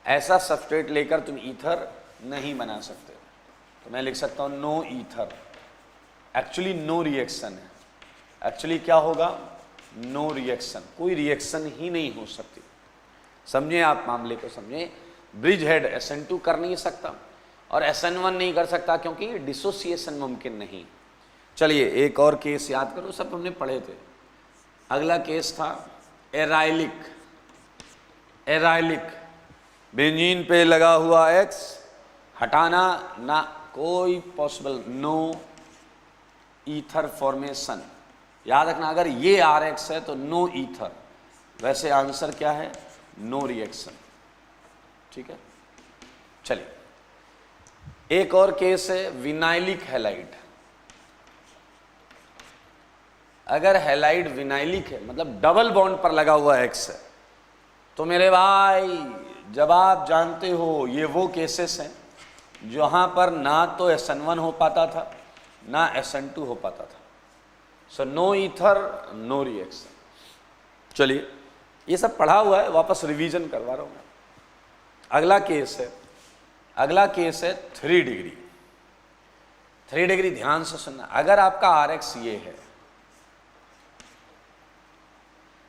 [SPEAKER 1] ऐसा सबस्ट्रेट लेकर तुम ईथर नहीं बना सकते। तो मैं लिख सकता हूं no ether. Actually no reaction है, एक्चुअली क्या होगा? नो रिएक्शन, कोई रिएक्शन ही नहीं हो सकती। समझे आप मामले को, समझे? ब्रिज हेड SN2 कर नहीं सकता और SN1 नहीं कर सकता क्योंकि डिसोसिएशन मुमकिन नहीं। चलिए एक और केस याद करो, सब हमने पढ़े थे। अगला केस था एराइलिक। बेंजीन पे लगा हुआ X हटाना, ना कोई पॉसिबल, नो ईथर फॉर्मेशन। याद रखना, अगर ये RX है तो नो ईथर, वैसे आंसर क्या है? No reaction. ठीक है, चलिए एक और केस है विनाइलिक हैलाइड। अगर हैलाइड विनाइलिक है मतलब डबल बॉन्ड पर लगा हुआ X है, तो मेरे भाई जब आप जानते हो ये वो केसेस हैं जहां पर ना तो SN1 हो पाता था ना SN2 हो पाता था। So no ether, no reaction. चलिए ये सब पढ़ा हुआ है, वापस रिवीजन करवा रहा हूं मैं। अगला केस है 3 डिग्री। 3 डिग्री ध्यान से सुनना। अगर आपका RX ये है,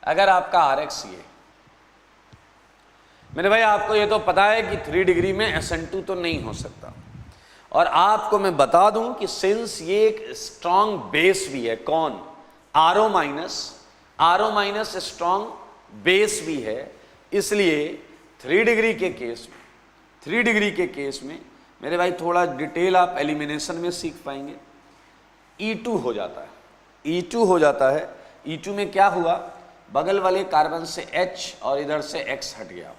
[SPEAKER 1] अगर आपका RX ये, मेरे भाई आपको ये तो पता है कि 3 डिग्री में SN2 तो नहीं हो सकता। और आपको मैं बता दूं कि सिंस ये एक स्ट्रॉन्ग बेस भी है, कौन? RO माइनस स्ट्रॉन्ग बेस भी है, इसलिए 3 डिग्री के केस में मेरे भाई थोड़ा डिटेल आप एलिमिनेशन में सीख पाएंगे। E2 हो जाता है, E2 में क्या हुआ? बगल वाले कार्बन से H और इधर से X हट गया,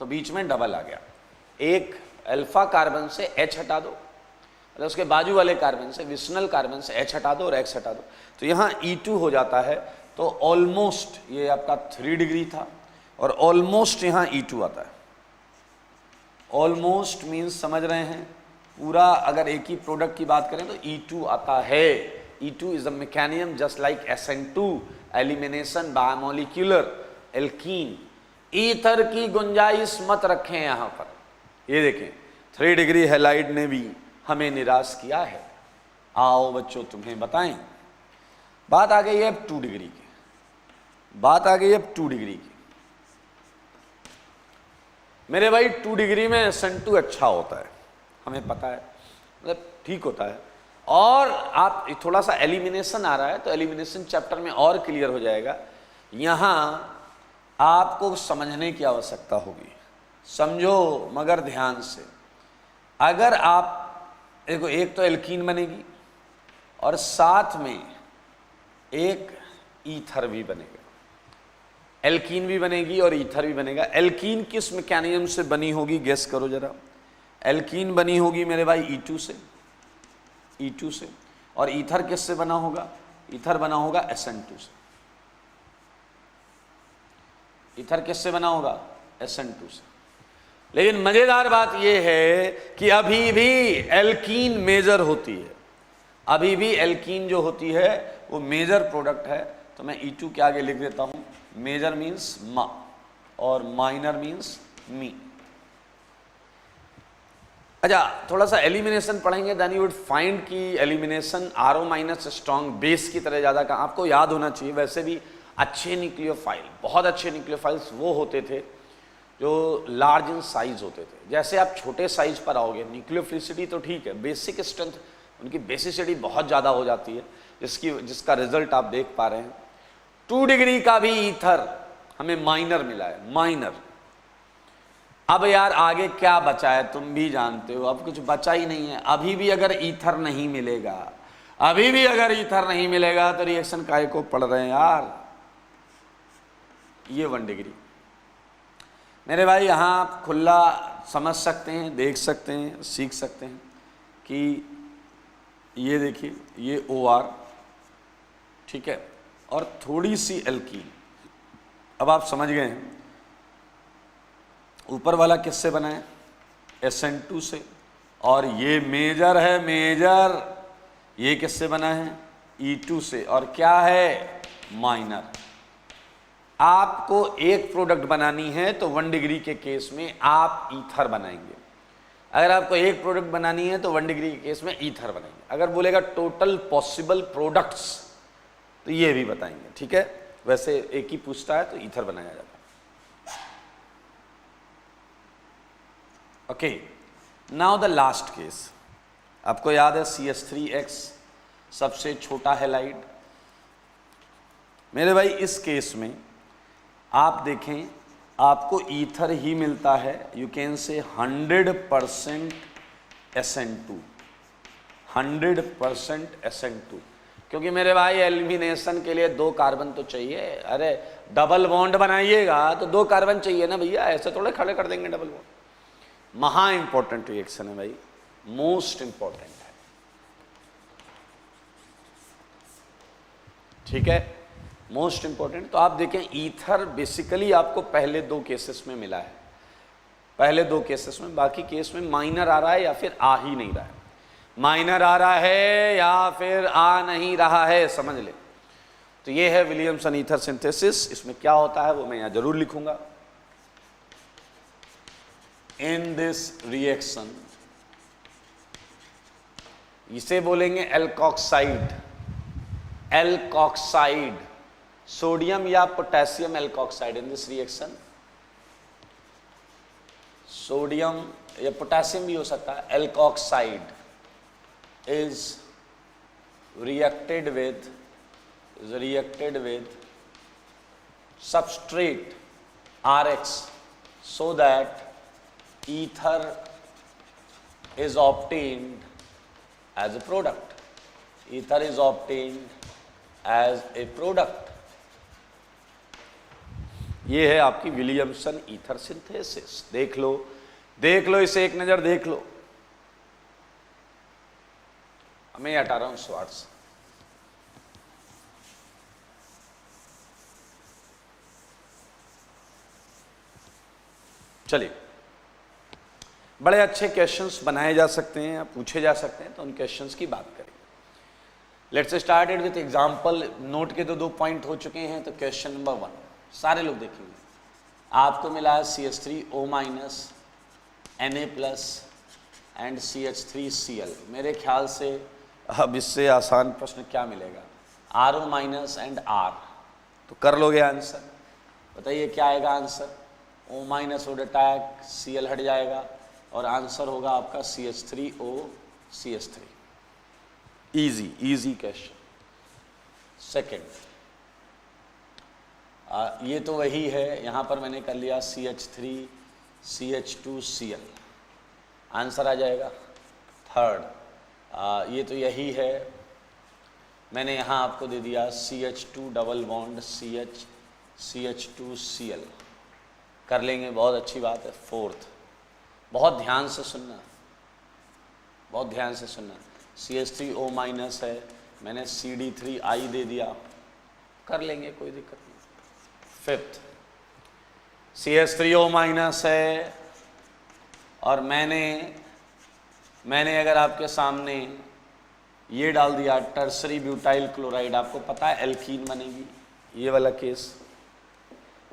[SPEAKER 1] तो बीच में डबल आ गया। एक अल्फा कार्बन से H हटा दो, मतलब उसके बाजू वाले कार्बन से, विशनल कार्बन से H हटा दो और X हटा दो, तो यहाँ E2 हो जाता है। तो ऑलमोस्ट ये आपका 3 डिग्री था और ऑलमोस्ट यहाँ E2 आता है। ऑलमोस्ट मीन्स समझ रहे हैं, पूरा अगर एक ही प्रोडक्ट की बात करें तो E2 आता है। E2 is a mechanism just like SN2, elimination by molecular alkene. Ether की गुंजाइश मत रखें यहां पर। ये देखें 3 डिग्री हैलाइड ने भी हमें निराश किया है। आओ बच्चों तुम्हें बताएं। बात आ गई है अब 2 डिग्री की, मेरे भाई 2 डिग्री में SN2 अच्छा होता है, हमें पता है, मतलब ठीक होता है। और आप थोड़ा सा एलिमिनेशन आ रहा है तो एलिमिनेशन चैप्टर में और क्लियर हो जाएगा। यहाँ आपको समझने की आवश्यकता होगी, समझो मगर ध्यान से। अगर आप देखो, एक तो एल्कीन बनेगी और साथ में एक ईथर भी बनेगा, एल्कीन भी बनेगी और ईथर भी बनेगा। एल्कीन किस मैकेनिज्म से बनी होगी, गेस करो जरा। एल्कीन बनी होगी मेरे भाई E2 से, और ईथर किससे बना होगा? ईथर बना होगा SN2 से। ईथर किससे बना होगा? SN2 से। लेकिन मजेदार बात यह है कि अभी भी एल्कीन मेजर होती है, अभी भी एल्कीन जो होती है वो मेजर प्रोडक्ट है, तो मैं E2 के आगे लिख देता हूं, मेजर मीन्स मा और माइनर मीन्स मी। अच्छा, थोड़ा सा एलिमिनेशन पढ़ेंगे, देन यू वुड फाइंड कि elimination RO minus strong base की तरह ज़्यादा का आपको याद होना चाहिए। वैसे भी अच्छे न्यूक्लियोफाइल, बहुत अच्छे न्यूक्लियोफाइल्स वो होते थे जो लार्ज इन साइज होते थे। जैसे आप छोटे साइज पर आओगे, न्यूक्लियोफिलिसिटी तो ठीक है, बेसिक स्ट्रेंथ उनकी बेसिसिटी बहुत ज़्यादा हो जाती है, जिसका रिजल्ट आप देख पा रहे हैं। 2 डिग्री का भी ईथर हमें माइनर मिला है, माइनर। अब यार आगे क्या बचा है तुम भी जानते हो, अब कुछ बचा ही नहीं है। अभी भी अगर ईथर नहीं मिलेगा, अभी भी अगर ईथर नहीं मिलेगा तो रिएक्शन काहे को पढ़ रहे हैं यार। ये 1 डिग्री मेरे भाई, यहां आप खुला समझ सकते हैं, देख सकते हैं, सीख सकते हैं कि ये देखिए ये OR, ठीक है, और थोड़ी सी एल्कीन। अब आप समझ गए हैं ऊपर वाला किससे बना है, SN2 से, और ये मेजर है, मेजर ये किससे बना है, E2 से, और क्या है, माइनर। आपको एक प्रोडक्ट बनानी है तो 1 डिग्री के केस में आप ईथर बनाएंगे। अगर आपको एक प्रोडक्ट बनानी है तो 1 डिग्री के केस में ईथर बनाएंगे। अगर बोलेगा टोटल पॉसिबल प्रोडक्ट्स तो ये भी बताएंगे, ठीक है। वैसे एक ही पूछता है तो ईथर बनाया जाता है। Okay, now the last case. आपको याद है CH3X सबसे छोटा हैलाइड। मेरे भाई इस केस में आप देखें, आपको ईथर ही मिलता है, you can say 100% SN2, 100% SN2, क्योंकि मेरे भाई एलिमिनेशन के लिए 2 कार्बन तो चाहिए। अरे डबल बॉन्ड बनाइएगा तो 2 कार्बन चाहिए ना भैया, ऐसे थोड़े खड़े कर देंगे डबल बॉन्ड। महा इंपॉर्टेंट रिएक्शन है भाई, मोस्ट इंपॉर्टेंट है, ठीक है, मोस्ट इंपॉर्टेंट। तो आप देखें ईथर बेसिकली आपको पहले 2 केसेस में मिला है, पहले 2 केसेस में। बाकी केस में माइनर आ रहा है या फिर आ ही नहीं रहा है, माइनर आ रहा है या फिर आ नहीं रहा है, समझ ले। तो ये है विलियमसन ईथर सिंथेसिस। इसमें क्या होता है वो मैं यहां जरूर लिखूंगा। In this reaction, इसे बोलेंगे एल्कोक्साइड, एल्कोक्साइड, सोडियम या potassium alkoxide. In this reaction sodium या पोटेशियम भी हो सकता है। Alkoxide is reacted with substrate RX so that ether is obtained as a product. Ether is obtained as a product. ये है आपकी विलियमसन ईथर सिंथेसिस। देख लो, देख लो, इसे एक नजर देख लो। मैं हटा रहा हूं स्वार्ट्स। चलिए, बड़े अच्छे क्वेश्चंस बनाए जा सकते हैं, पूछे जा सकते हैं, तो उन क्वेश्चंस की बात करेंगे। Let's start it with example. Note के तो 2 पॉइंट हो चुके हैं, तो क्वेश्चन नंबर 1 सारे लोग देखेंगे। आपको मिला है CH3O- Na+ एंड CH3Cl। मेरे ख्याल से अब इससे आसान प्रश्न क्या मिलेगा, RO- एंड R। तो कर लोगे आंसर, बताइए क्या आएगा answer. O- would attack, Cl हट जाएगा और आंसर होगा आपका CH3O CH3। Easy easy question. Second, ये तो वही है, यहाँ पर मैंने कर लिया CH3 CH2 Cl, आंसर आ जाएगा। थर्ड, ये तो यही है, मैंने यहाँ आपको दे दिया CH2 double bond CH2 Cl, कर लेंगे, बहुत अच्छी बात है। फोर्थ, बहुत ध्यान से सुनना, बहुत ध्यान से सुनना, CH3O- है, मैंने CD3I दे दिया, कर लेंगे, कोई दिक्कत नहीं। फिफ्थ, CH3O- है और मैंने अगर आपके सामने ये डाल दिया टर्सरी ब्यूटाइल क्लोराइड, आपको पता है एल्कीन बनेगी, ये वाला केस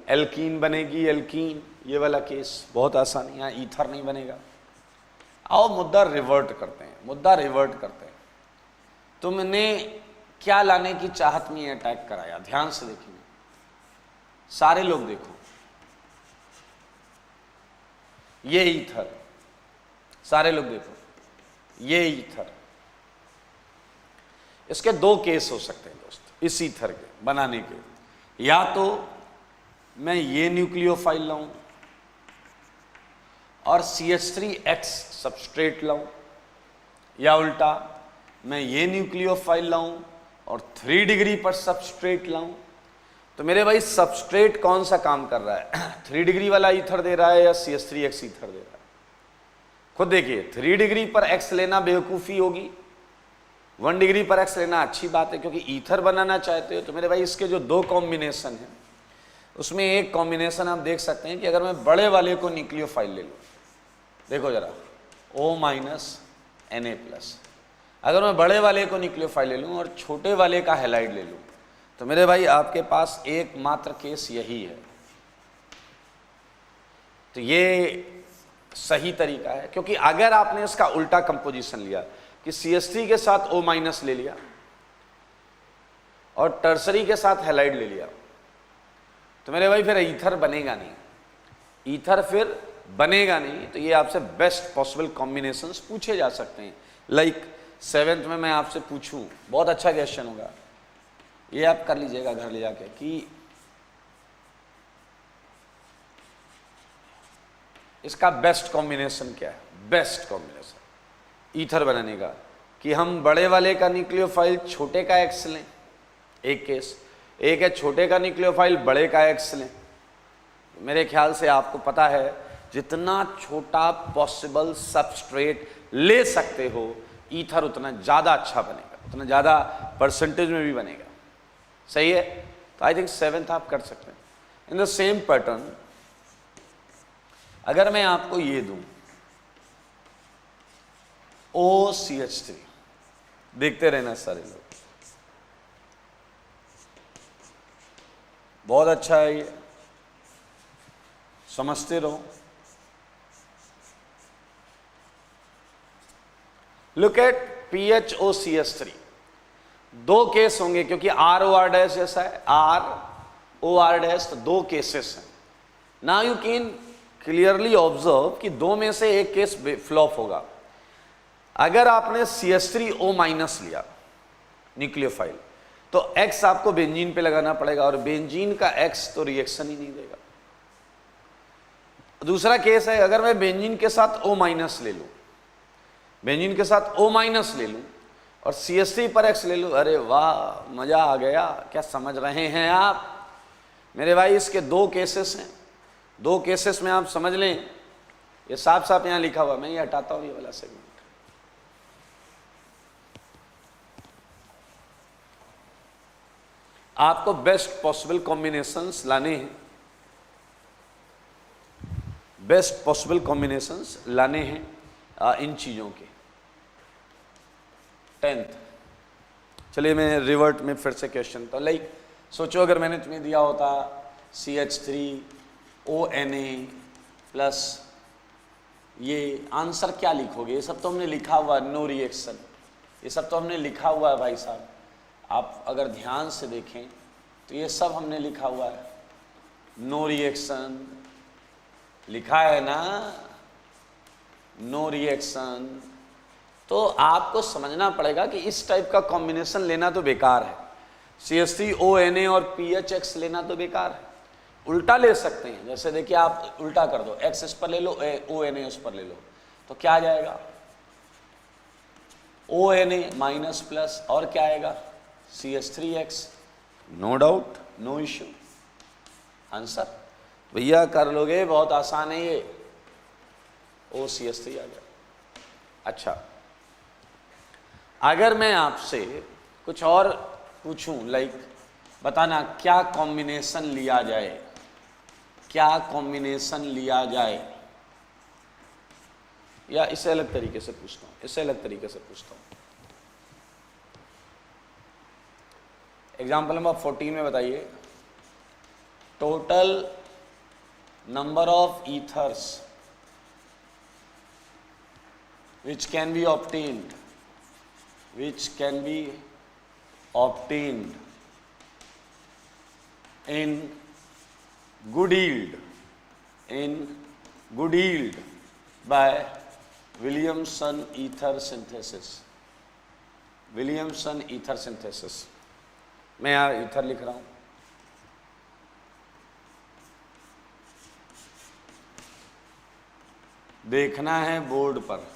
[SPEAKER 1] एल्कीन बनेगी, एल्कीन ये वाला केस बहुत आसान, यहाँ ईथर नहीं बनेगा। आओ मुद्दा रिवर्ट करते हैं, मुद्दा रिवर्ट करते हैं। तुमने क्या लाने की चाहत में अटैक कराया, ध्यान से देखिए सारे लोग, देखो ये ईथर, सारे लोग देखो ये ईथर। इसके दो केस हो सकते हैं दोस्त इस ईथर के बनाने के, या तो मैं ये न्यूक्लियोफाइल लाऊं और CH3X सबस्ट्रेट लाऊं, या उल्टा मैं ये न्यूक्लियोफाइल लाऊं और 3 डिग्री पर सबस्ट्रेट लाऊं। तो मेरे भाई सबस्ट्रेट कौन सा काम कर रहा है, 3 डिग्री वाला ईथर दे रहा है या CH3X ईथर दे रहा है? खुद देखिए, 3 डिग्री पर X लेना बेवकूफ़ी होगी, 1 डिग्री पर X लेना अच्छी बात है, क्योंकि ईथर बनाना चाहते हो। तो मेरे भाई इसके जो दो कॉम्बिनेशन हैं उसमें एक कॉम्बिनेशन आप देख सकते हैं कि अगर मैं बड़े वाले को न्यूक्लियोफाइल ले लूँ, देखो जरा O- Na+, अगर मैं बड़े वाले को न्यूक्लियोफाइल ले लूँ और छोटे वाले का हैलाइड ले लूँ, तो मेरे भाई आपके पास एकमात्र केस यही है। तो ये सही तरीका है, क्योंकि अगर आपने इसका उल्टा कंपोजिशन लिया कि CH3 के साथ O- ले लिया और टर्सरी के साथ हैलाइड ले लिया, तो मेरे भाई फिर ईथर बनेगा नहीं, ईथर फिर बनेगा नहीं। तो ये आपसे बेस्ट पॉसिबल कॉम्बिनेशंस पूछे जा सकते हैं। लाइक 7th में मैं आपसे पूछूं, बहुत अच्छा क्वेश्चन होगा, ये आप कर लीजिएगा घर ले जाके, कि इसका बेस्ट कॉम्बिनेशन क्या है, बेस्ट कॉम्बिनेशन ईथर बनाने का, कि हम बड़े वाले का न्यूक्लियोफाइल छोटे का X लें, एक केस, एक है छोटे का न्यूक्लियोफाइल बड़े का X लें। मेरे ख्याल से आपको पता है जितना छोटा पॉसिबल सबस्ट्रेट ले सकते हो ईथर उतना ज़्यादा अच्छा बनेगा, उतना ज़्यादा परसेंटेज में भी बनेगा, सही है। तो आई थिंक 7th आप कर सकते हैं। इन द सेम पैटर्न अगर मैं आपको ये दूं OCH3, देखते रहना सारे लोग, बहुत अच्छा है ये, समझते रहो। लुक एट PHOCH3, दो केस होंगे क्योंकि ROR' जैसा है, ROR', तो दो केसेस हैं। Now you can clearly observe कि दो में से एक केस फ्लॉप होगा। अगर आपने CH3O- लिया न्यूक्लियोफाइल, तो X आपको बेंजीन पे लगाना पड़ेगा और बेंजीन का X तो रिएक्शन ही नहीं देगा। दूसरा केस है, अगर मैं बेंजीन के साथ O- ले लूं, बेंजीन के साथ O- ले लूं और CH3 पर X ले लूं, अरे वाह मजा आ गया। क्या समझ रहे हैं आप मेरे भाई? इसके दो केसेस हैं, दो केसेस में आप समझ लें, ये साफ साफ यहां लिखा हुआ, मैं ये हटाता हूं ये वाला सेगमेंट। आपको बेस्ट पॉसिबल कॉम्बिनेशंस लाने हैं, बेस्ट पॉसिबल कॉम्बिनेशंस लाने हैं इन चीज़ों के। 10th, चलिए मैं रिवर्ट में फिर से क्वेश्चन, तो लाइक सोचो अगर मैंने तुम्हें दिया होता CH3ONA प्लस, ये आंसर क्या लिखोगे? ये सब तो हमने लिखा हुआ है, नो रिएक्शन, ये सब तो हमने लिखा हुआ है भाई साहब। आप अगर ध्यान से देखें तो ये सब हमने लिखा हुआ है, नो रिएक्शन लिखा है ना, नो रिएक्शन। तो आपको समझना पड़ेगा कि इस टाइप का कॉम्बिनेशन लेना तो बेकार है, CH3ONA और PHX लेना तो बेकार है। उल्टा ले सकते हैं, जैसे देखिए आप उल्टा कर दो, X इस पर ले लो, ONA उस पर ले लो, तो क्या आ जाएगा? ONA माइनस प्लस और क्या आएगा? CH3X, no doubt, no issue. Answer भैया कर लोगे, बहुत आसान है ये, OCH3 आ गया। अच्छा, अगर मैं आपसे कुछ और पूछूं, लाइक बताना क्या कॉम्बिनेशन लिया जाए, क्या कॉम्बिनेशन लिया जाए, या इसे अलग तरीके से पूछता हूं, इसे अलग तरीके से पूछता हूं, एग्जाम्पल नंबर 14 में बताइए, total number of ethers which can be obtained in good yield by Williamson ether synthesis. Williamson ether synthesis, मैं यहाँ ईथर लिख रहा हूँ, देखना है बोर्ड पर।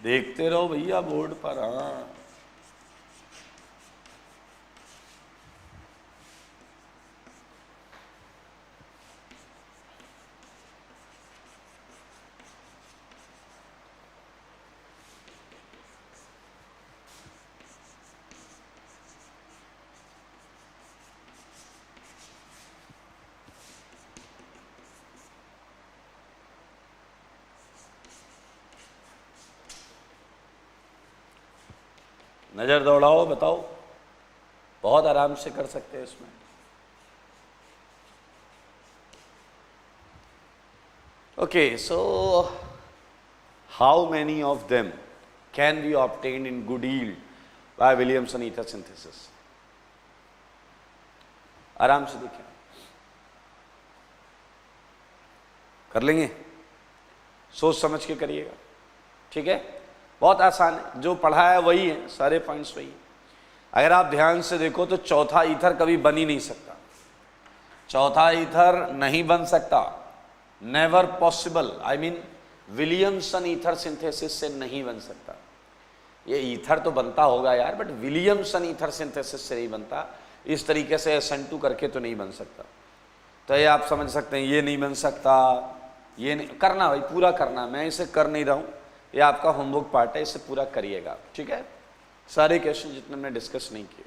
[SPEAKER 1] देखते रहो भैया बोर्ड पर। हाँ, नजर दौड़ाओ, बताओ, बहुत आराम से कर सकते हैं इसमें। Okay, so how many of them can be obtained in good yield bye Williamson ether synthesis? आराम से देखिए, कर लेंगे, सोच समझ के करिएगा, ठीक है? बहुत आसान है, जो पढ़ा है वही है, सारे पॉइंट्स वही है। अगर आप ध्यान से देखो तो चौथा ईथर कभी बन ही नहीं सकता, चौथा ईथर नहीं बन सकता, never possible. I mean Williamson ether synthesis से नहीं बन सकता। ये ईथर तो बनता होगा यार, बट विलियमसन ईथर सिंथेसिस से नहीं बनता। इस तरीके से SN2 करके तो नहीं बन सकता। तो ये आप समझ सकते हैं, ये नहीं बन सकता, ये नहीं करना भाई, पूरा करना। मैं इसे कर नहीं रहा हूँ, ये आपका होमवर्क पार्ट है, इसे पूरा करिएगा, ठीक है? सारे क्वेश्चन जितने हमने डिस्कस नहीं किए,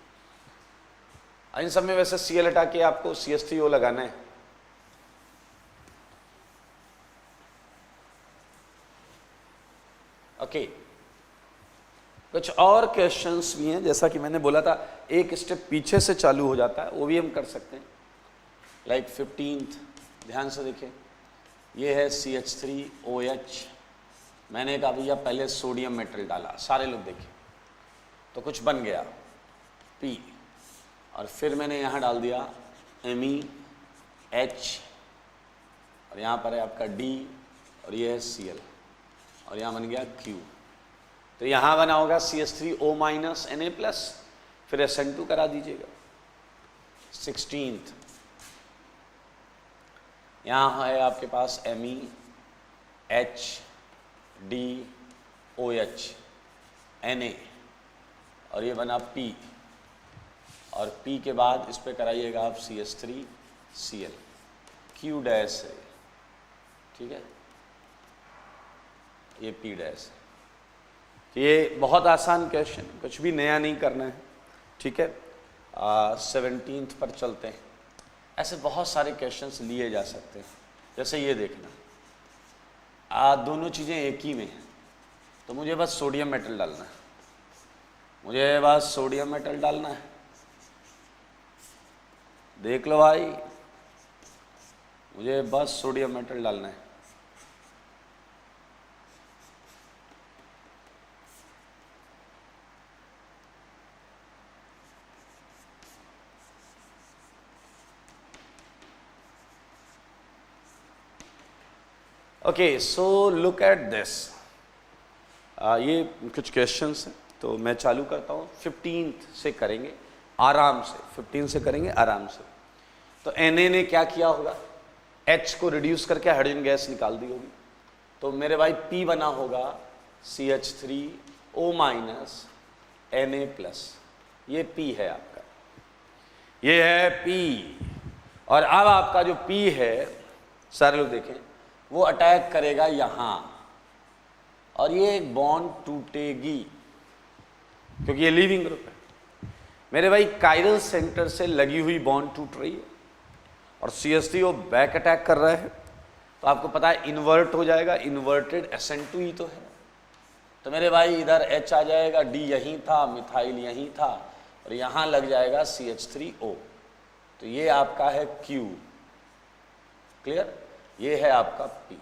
[SPEAKER 1] इन सब में वैसे Cl हटा के आपको CH3O लगाना है। ओके, कुछ और क्वेश्चंस भी हैं, जैसा कि मैंने बोला था एक स्टेप पीछे से चालू हो जाता है, वो भी हम कर सकते हैं। लाइक 15th, ध्यान से देखिए, ये है CH3OH। मैंने कहा भैया पहले सोडियम मेटल डाला, सारे लोग देखें, तो कुछ बन गया P, और फिर मैंने यहाँ डाल दिया MEH, और यहाँ पर है आपका D, और ये है Cl, और यहाँ बन गया Q। तो यहाँ बना होगा CH3O माइनस Na+, फिर SN2 करा दीजिएगा। 16th, यहाँ है आपके पास MEH DOH Na, और ये बना P, और P के बाद इस पे कराइएगा आप CH3Cl, Q डैश है, ठीक है? ये P डैश है। तो ये बहुत आसान क्वेश्चन, कुछ भी नया नहीं करना है, ठीक है? 17th पर चलते हैं। ऐसे बहुत सारे क्वेश्चंस लिए जा सकते हैं, जैसे ये देखना, दोनों चीज़ें एक ही में हैं, तो मुझे बस सोडियम मेटल डालना है, मुझे बस सोडियम मेटल डालना है। देख लो भाई, मुझे बस सोडियम मेटल डालना है। Okay, so look at this. ये कुछ क्वेश्चंस हैं, तो मैं चालू करता हूँ। 15th से करेंगे आराम से, 15 से करेंगे आराम से। तो Na ने क्या किया होगा, H को रिड्यूस करके हाइड्रोजन गैस निकाल दी होगी, तो मेरे भाई P बना होगा CH3O माइनस Na+, ये P है आपका, ये है P। और अब आपका जो P है, सारे लोग देखें, वो अटैक करेगा यहाँ, और ये एक बॉन्ड टूटेगी, क्योंकि ये लीविंग ग्रुप है। मेरे भाई कायरल सेंटर से लगी हुई बॉन्ड टूट रही है और CH3 वो बैक अटैक कर रहा है, तो आपको पता है इन्वर्ट हो जाएगा, इन्वर्टेड SN2E तो है। तो मेरे भाई इधर H आ जाएगा, D यहीं था, मिथाइल यहीं था और यहाँ लग जाएगा CH3O। तो ये आपका है Q, क्लियर, ये है आपका P।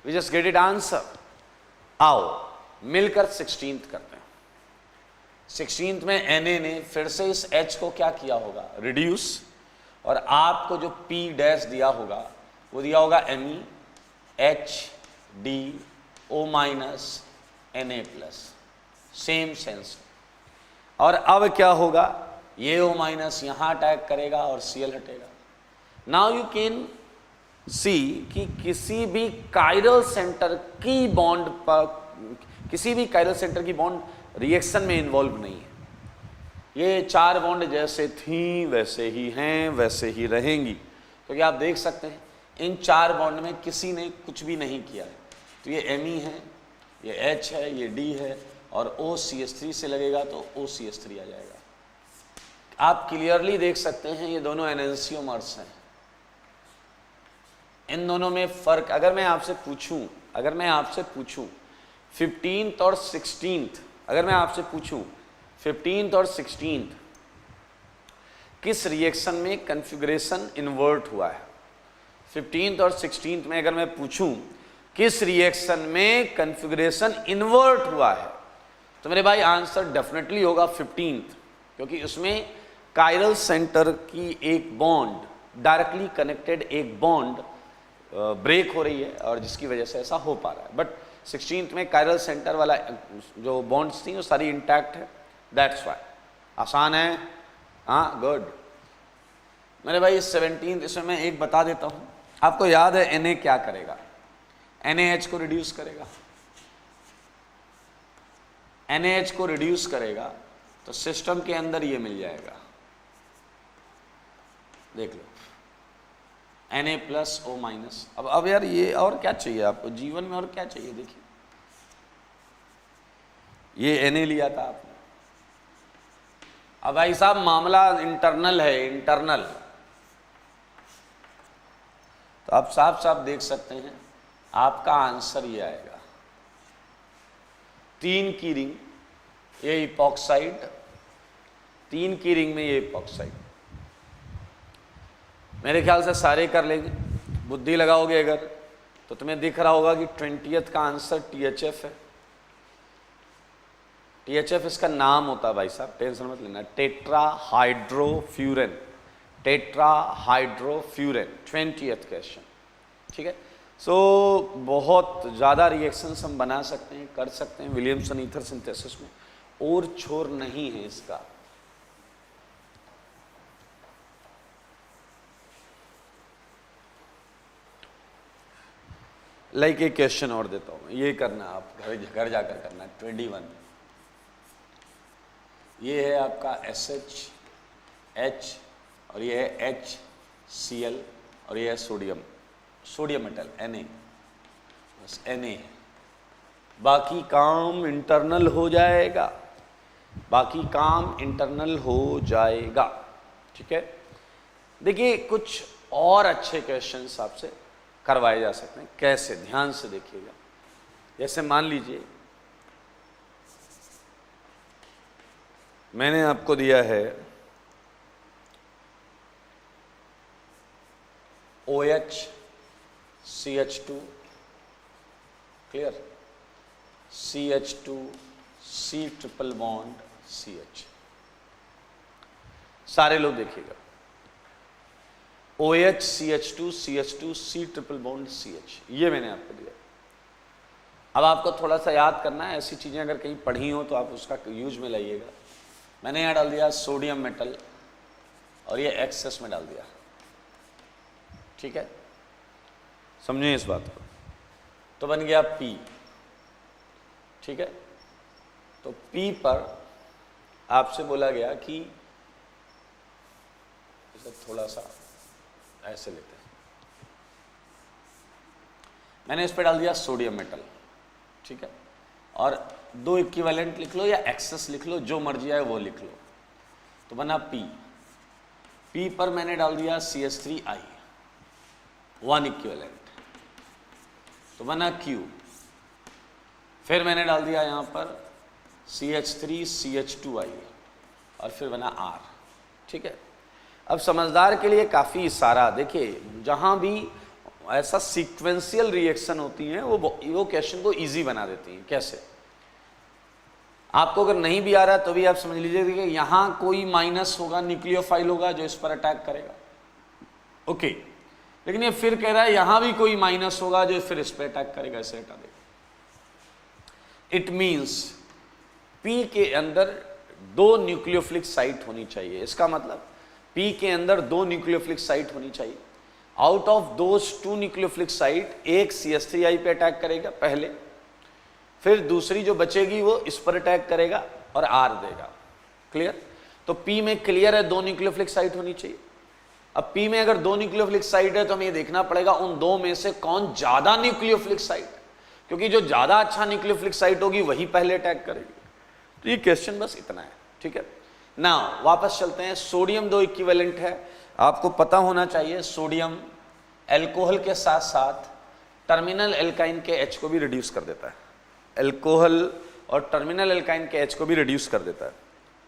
[SPEAKER 1] We just get it answer. आओ मिलकर 16th करते हैं। 16th में Na ने फिर से इस H को क्या किया होगा, रिड्यूस, और आपको जो P डैश दिया होगा वो दिया होगा Me HDO minus Na plus, same sense. और अब क्या होगा, ये O माइनस यहाँ अटैक करेगा और Cl हटेगा। नाउ यू कैन सी कि किसी भी कायरल सेंटर की बॉन्ड पर, किसी भी कायरल सेंटर की बॉन्ड रिएक्शन में इन्वॉल्व नहीं है। ये 4 बॉन्ड जैसे थी वैसे ही हैं, वैसे ही रहेंगी, क्योंकि आप देख सकते हैं इन 4 बॉन्ड में किसी ने कुछ भी नहीं किया है। तो ये Me है, ये H है, ये D है और O CH3 से लगेगा तो O CH3 आ जाएगा। आप क्लियरली देख सकते हैं ये दोनों एनेंसियोमर्स हैं। इन दोनों में फर्क, अगर मैं आपसे पूछूं 15th और 16th, अगर मैं आपसे पूछूं 15th और 16th किस रिएक्शन में कन्फिग्रेशन इन्वर्ट हुआ है, 15th और 16th में अगर मैं पूछूं किस रिएक्शन में कन्फिग्रेशन इन्वर्ट हुआ है, तो मेरे भाई आंसर डेफिनेटली होगा 15th, क्योंकि उसमें कायरल सेंटर की एक बॉन्ड डायरेक्टली कनेक्टेड एक बॉन्ड ब्रेक हो रही है और जिसकी वजह से ऐसा हो पा रहा है। बट 16th में कायरल सेंटर वाला जो बॉन्ड्स थी वो सारी इंटैक्ट है, दैट्स वाई। आसान है, हाँ, गुड। मेरे भाई 17th, इसमें मैं एक बता देता हूँ। आपको याद है Na क्या करेगा, NaH को रिड्यूस करेगा, NaH को रिड्यूस करेगा तो सिस्टम के अंदर ये मिल जाएगा, देख लो, Na प्लस O माइनस। अब यार ये और क्या चाहिए आपको जीवन में, और क्या चाहिए, देखिए ये Na लिया था आपने। अब भाई साहब मामला इंटरनल है, इंटरनल, तो आप साफ साफ देख सकते हैं आपका आंसर ये आएगा। 3 की रिंग, ये इपॉक्साइड, 3 की रिंग में ये इपॉक्साइड। मेरे ख्याल से सारे कर लेंगे, बुद्धि लगाओगे अगर तो तुम्हें दिख रहा होगा कि 20th का आंसर THF है। THF इसका नाम होता है भाई साहब, टेंशन मत लेना, टेट्राहाइड्रोफ्यूरेन, टेट्राहाइड्रोफ्यूरेन, 20th क्वेश्चन, ठीक है। सो बहुत ज़्यादा रिएक्शंस हम बना सकते हैं, कर सकते हैं विलियमसन ईथर सिंथेसिस में, और छोर नहीं है इसका। लाइक एक क्वेश्चन और देता हूँ, ये करना आप घर जाकर करना, 21। ये है आपका SH और ये है HCl और ये है सोडियम मेटल Na, बस Na है। बाकी काम इंटरनल हो जाएगा, बाकी काम इंटरनल हो जाएगा, ठीक है। देखिए कुछ और अच्छे क्वेश्चंस आपसे करवाए जा सकते हैं, कैसे, ध्यान से देखिएगा। जैसे मान लीजिए मैंने आपको दिया है OH CH2, clear, CH2 C triple bond CH। सारे लोग देखिएगा, OH CH2 CH2 C triple bond CH, ये मैंने आपको दिया। अब आपको थोड़ा सा याद करना है, ऐसी चीज़ें अगर कहीं पढ़ी हो तो आप उसका यूज में लाइएगा। मैंने यहाँ डाल दिया सोडियम मेटल और ये एक्सेस में डाल दिया, ठीक है, समझिए इस बात को। तो बन गया P, ठीक है। तो P पर आपसे बोला गया कि इसे थोड़ा सा ऐसे लेते हैं, मैंने इस पर डाल दिया सोडियम मेटल, ठीक है, और 2 इक्विवेलेंट लिख लो या एक्सेस लिख लो, जो मर्जी आए वो लिख लो। तो बना P, P पर मैंने डाल दिया CH3I, 1 इक्विवेलेंट, तो बना Q, फिर मैंने डाल दिया यहाँ पर CH3CH2I और फिर बना R। ठीक है, अब समझदार के लिए काफ़ी सारा, देखिए जहाँ भी ऐसा सीक्वेंशियल रिएक्शन होती हैं वो क्वेश्चन को इजी बना देती हैं। कैसे? आपको अगर नहीं भी आ रहा तो भी आप समझ लीजिए कि यहाँ कोई माइनस होगा, न्यूक्लियोफाइल होगा जो इस पर अटैक करेगा, ओके। लेकिन ये फिर कह रहा है यहाँ भी कोई माइनस होगा जो फिर इस पर अटैक करेगा, इसे हटा देगा। इट मीन्स P के अंदर 2 न्यूक्लियोफिलिक साइट होनी चाहिए। इसका मतलब P के अंदर 2 न्यूक्लियोफिलिक साइट होनी चाहिए। Out of those 2 nucleophilic site एक CH3I पे अटैक करेगा पहले, फिर दूसरी जो बचेगी वो इस पर अटैक करेगा और R देगा। क्लियर? तो P में क्लियर है 2 न्यूक्लियोफिलिक साइट होनी चाहिए। अब P में अगर 2 न्यूक्लियोफिलिक साइट है तो हमें ये देखना पड़ेगा उन 2 में से कौन ज्यादा न्यूक्लियोफिलिक साइट, क्योंकि जो ज्यादा अच्छा न्यूक्लियोफिलिक साइट होगी वही पहले अटैक करेगी। तो ये क्वेश्चन बस इतना है। ठीक है, ना वापस चलते हैं। सोडियम 2 इक्विवेलेंट है, आपको पता होना चाहिए सोडियम एल्कोहल के साथ साथ टर्मिनल एल्काइन के H को भी रिड्यूस कर देता है। एल्कोहल और टर्मिनल एल्काइन के H को भी रिड्यूस कर देता है।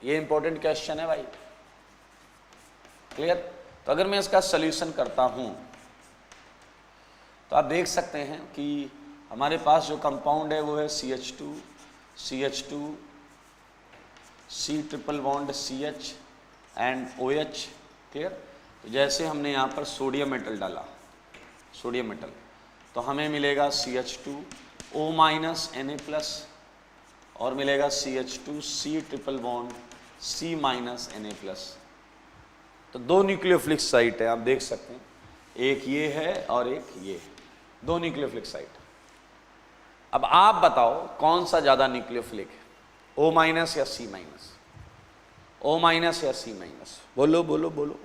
[SPEAKER 1] ये इंपॉर्टेंट क्वेश्चन है भाई। क्लियर? तो अगर मैं इसका सोल्यूशन करता हूं तो आप देख सकते हैं कि हमारे पास जो कंपाउंड है वो है CH2 CH2 C triple bond CH and OH। Clear? तो जैसे हमने यहाँ पर सोडियम मेटल डाला, सोडियम मेटल, तो हमें मिलेगा CH2O माइनस Na+ और मिलेगा CH2 C triple bond C minus Na+। तो 2 न्यूक्लियोफिलिक साइट है, आप देख सकते हैं, एक ये है और एक ये है, 2 न्यूक्लियोफिलिक साइट। अब आप बताओ कौन सा ज्यादा न्यूक्लियोफिलिक है, O माइनस या C माइनस? O माइनस या C माइनस? बोलो बोलो बोलो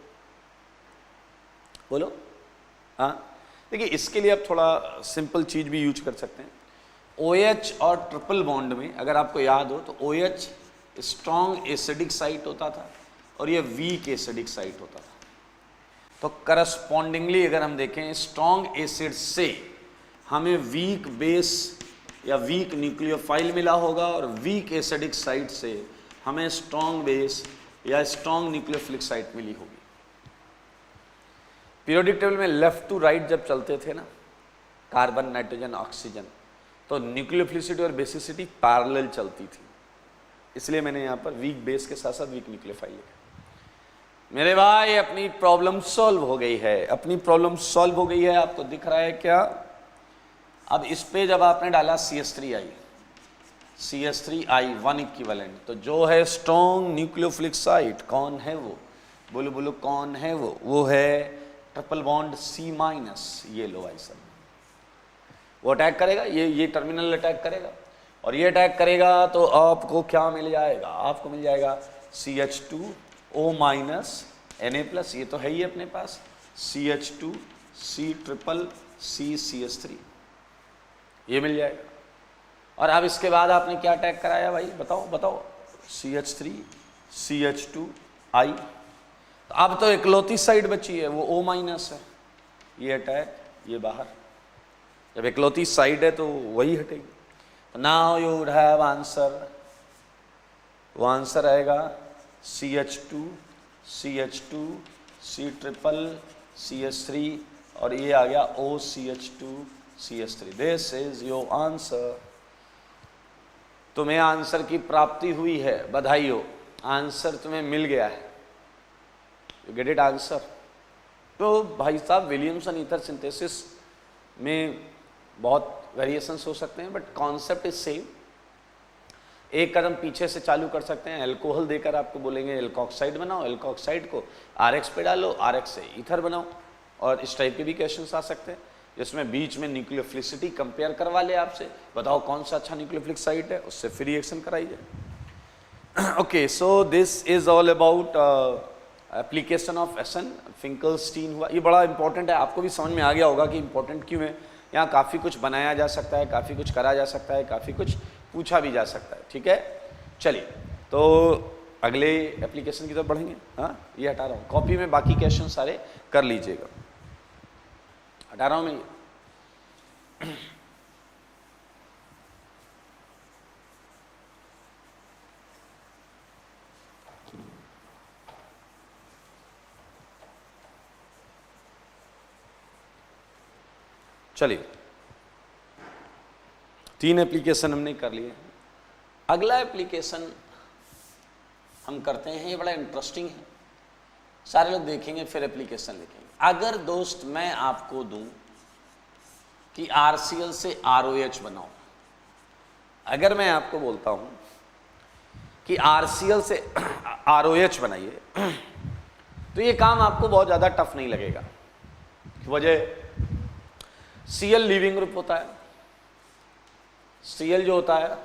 [SPEAKER 1] बोलो। हाँ, देखिए इसके लिए आप थोड़ा सिंपल चीज भी यूज कर सकते हैं। OH और ट्रिपल बॉन्ड में अगर आपको याद हो तो OH स्ट्रॉन्ग एसिडिक साइट होता था और ये वीक एसिडिक साइट होता था। तो करस्पॉन्डिंगली अगर हम देखें स्ट्रॉन्ग एसिड से हमें वीक बेस या वीक न्यूक्लियोफाइल मिला होगा और वीक एसिडिक साइट से हमें स्ट्रॉन्ग बेस या स्ट्रॉन्ग न्यूक्लियोफिलिक साइट मिली होगी। पीरियोडिक टेबल में लेफ्ट टू राइट जब चलते थे ना, कार्बन नाइट्रोजन ऑक्सीजन, तो न्यूक्लियोफिलिसिटी और बेसिसिटी पैरेलल चलती थी, इसलिए मैंने यहाँ पर वीक बेस के साथ साथ वीक न्यूक्लियोफाइल लिखा। मेरे भाई अपनी प्रॉब्लम सॉल्व हो गई है, अपनी प्रॉब्लम सॉल्व हो गई है, आपको दिख रहा है क्या? अब इस पे जब आपने डाला CH3I 1 इक्विवेलेंट, तो जो है स्ट्रॉन्ग न्यूक्लियोफिलिक साइट कौन है वो? बोलो बोलो कौन है वो? वो है ट्रिपल बॉन्ड C माइनस। ये लो भाई सब, वो अटैक करेगा, ये टर्मिनल अटैक करेगा और ये अटैक करेगा तो आपको क्या मिल जाएगा? आपको मिल जाएगा CH2O माइनस Na+, ये तो है ही अपने पास, CH2 C triple C CH3, ये मिल जाएगा। और अब इसके बाद आपने क्या अटैक कराया भाई? बताओ बताओ। CH3 CH2I। तो अब तो इकलौती साइड बची है वो O माइनस है, ये अटैक, ये बाहर। जब इकलौती साइड है तो वही हटेगी। Now you would have answer, वो आंसर आएगा CH2 CH2 C triple CH3 और ये आ गया OCH2 CH3। This is your answer. तुम्हें आंसर की प्राप्ति हुई है, बधाई हो, आंसर तुम्हें मिल गया है। You get it answer. तो भाई साहब विलियमसन ईथर सिंथेसिस में बहुत वेरिएशंस हो सकते हैं बट कॉन्सेप्ट इज सेम। एक कदम पीछे से चालू कर सकते हैं, एल्कोहल देकर आपको बोलेंगे एल्कोक्साइड बनाओ, एल्कोक्साइड को RX पे डालो, RX से ईथर बनाओ, और इस टाइप के भी क्वेश्चंस आ सकते हैं जिसमें बीच में न्यूक्लियोफिलिसिटी कंपेयर करवा ले आपसे, बताओ कौन सा अच्छा न्यूक्लियोफिलिक साइट है, उससे फिर रिएक्शन कराई जाए। Okay, so this is all about application of essence. Finkelstein हुआ, ये बड़ा इंपॉर्टेंट है, आपको भी समझ में आ गया होगा कि इंपॉर्टेंट क्यों है। यहाँ काफ़ी कुछ बनाया जा सकता है, काफ़ी कुछ करा जा सकता है, काफ़ी कुछ पूछा भी जा सकता है। ठीक है, चलिए, तो अगले एप्लीकेशन की तरफ बढ़ेंगे। हाँ, ये हटा रहा हूँ, कॉपी में बाकी क्वेश्चन सारे कर लीजिएगा, हटा रहा हूँ मैं ये। चलिए, 3 एप्लीकेशन हमने कर लिए। अगला एप्लीकेशन हम करते हैं, ये बड़ा इंटरेस्टिंग है, सारे लोग देखेंगे फिर एप्लीकेशन लिखेंगे। अगर दोस्त मैं आपको दूं कि आरसीएल से आरओएच बनाओ, अगर मैं आपको बोलता हूं कि आरसीएल से आरओएच बनाइए, तो ये काम आपको बहुत ज़्यादा टफ नहीं लगेगा। वजह, सीएल लीविंग ग्रुप होता है, सीएल जो होता है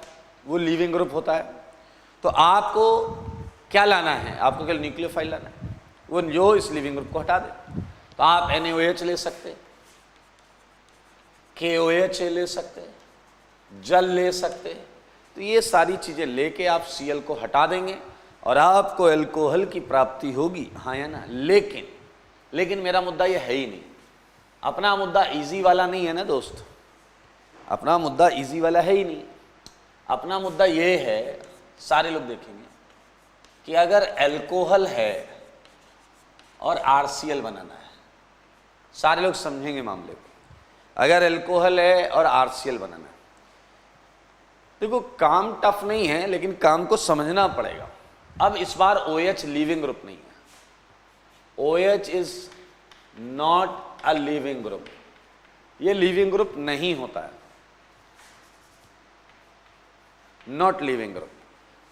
[SPEAKER 1] वो लीविंग ग्रुप होता है। तो आपको क्या लाना है, आपको केवल न्यूक्लियोफाइल लाना है, वो जो इस लीविंग ग्रुप को हटा दे। तो आप NaOH ले सकते, KOH ले सकते, जल ले सकते। तो ये सारी चीज़ें लेके आप Cl को हटा देंगे और आपको अल्कोहल की प्राप्ति होगी, हाँ या ना। लेकिन मेरा मुद्दा ये है ही नहीं, अपना मुद्दा इजी वाला नहीं है ना दोस्त, अपना मुद्दा इजी वाला है ही नहीं। अपना मुद्दा ये है, सारे लोग देखेंगे कि अगर अल्कोहल है और आरसीएल बनाना है, सारे लोग समझेंगे मामले को। अगर अल्कोहल है और आरसीएल बनाना है, देखो काम टफ नहीं है, लेकिन काम को समझना पड़ेगा। अब इस बार OH लीविंग ग्रुप नहीं है, OH is not a leaving group, ये लीविंग ग्रुप नहीं होता है, not leaving group,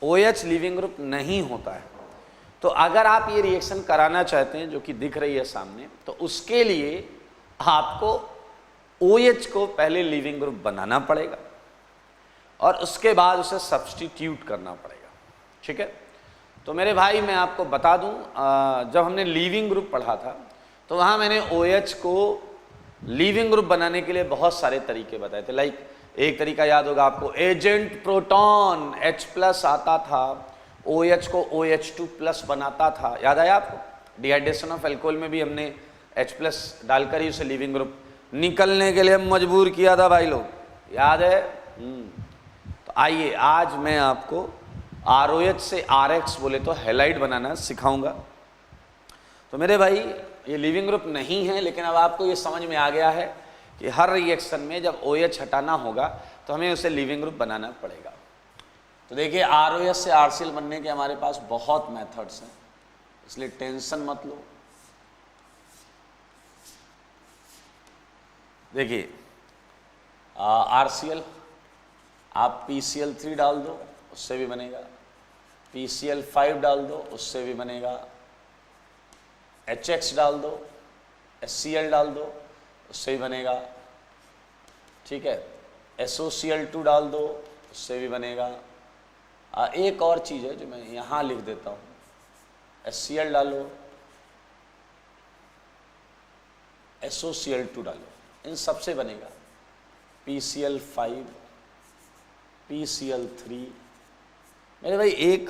[SPEAKER 1] OH leaving group नहीं होता है। तो अगर आप ये रिएक्शन कराना चाहते हैं, जो कि दिख रही है सामने, तो उसके लिए आपको OH को पहले लीविंग ग्रुप बनाना पड़ेगा और उसके बाद उसे सब्स्टिट्यूट करना पड़ेगा, ठीक है। तो मेरे भाई मैं आपको बता दूं, जब हमने लीविंग ग्रुप पढ़ा था तो वहाँ मैंने OH को लीविंग ग्रुप बनाने के लिए बहुत सारे तरीके बताए थे। लाइक एक तरीका याद होगा आपको, एजेंट प्रोटॉन H+ आता था, OH को OH2+ बनाता था, याद आया आपको। डिहाइड्रेशन ऑफ अल्कोहल में भी हमने H+ डालकर ही उसे लीविंग ग्रुप निकलने के लिए मजबूर किया था भाई लोग, याद है। तो आइए आज मैं आपको ROH से RX बोले तो हैलाइड बनाना सिखाऊंगा। तो मेरे भाई ये लीविंग ग्रुप नहीं है, लेकिन अब आपको ये समझ में आ गया है कि हर रिएक्शन में जब OH हटाना होगा तो हमें उसे लीविंग ग्रुप बनाना पड़ेगा। तो देखिए ROH से RCl बनने के हमारे पास बहुत मेथड्स हैं, इसलिए टेंशन मत लो। देखिए RCl आप PCl3 डाल दो, उससे भी बनेगा, PCl5 डाल दो, उससे भी बनेगा, HX डाल दो, HCl डाल दो, उससे भी बनेगा, ठीक है। SOCl2 डाल दो, उससे भी बनेगा। एक और चीज़ है जो मैं यहाँ लिख देता हूँ, HCl डालो, SOCl2 डालो, इन सबसे बनेगा PCl5, PCl3। मेरे भाई एक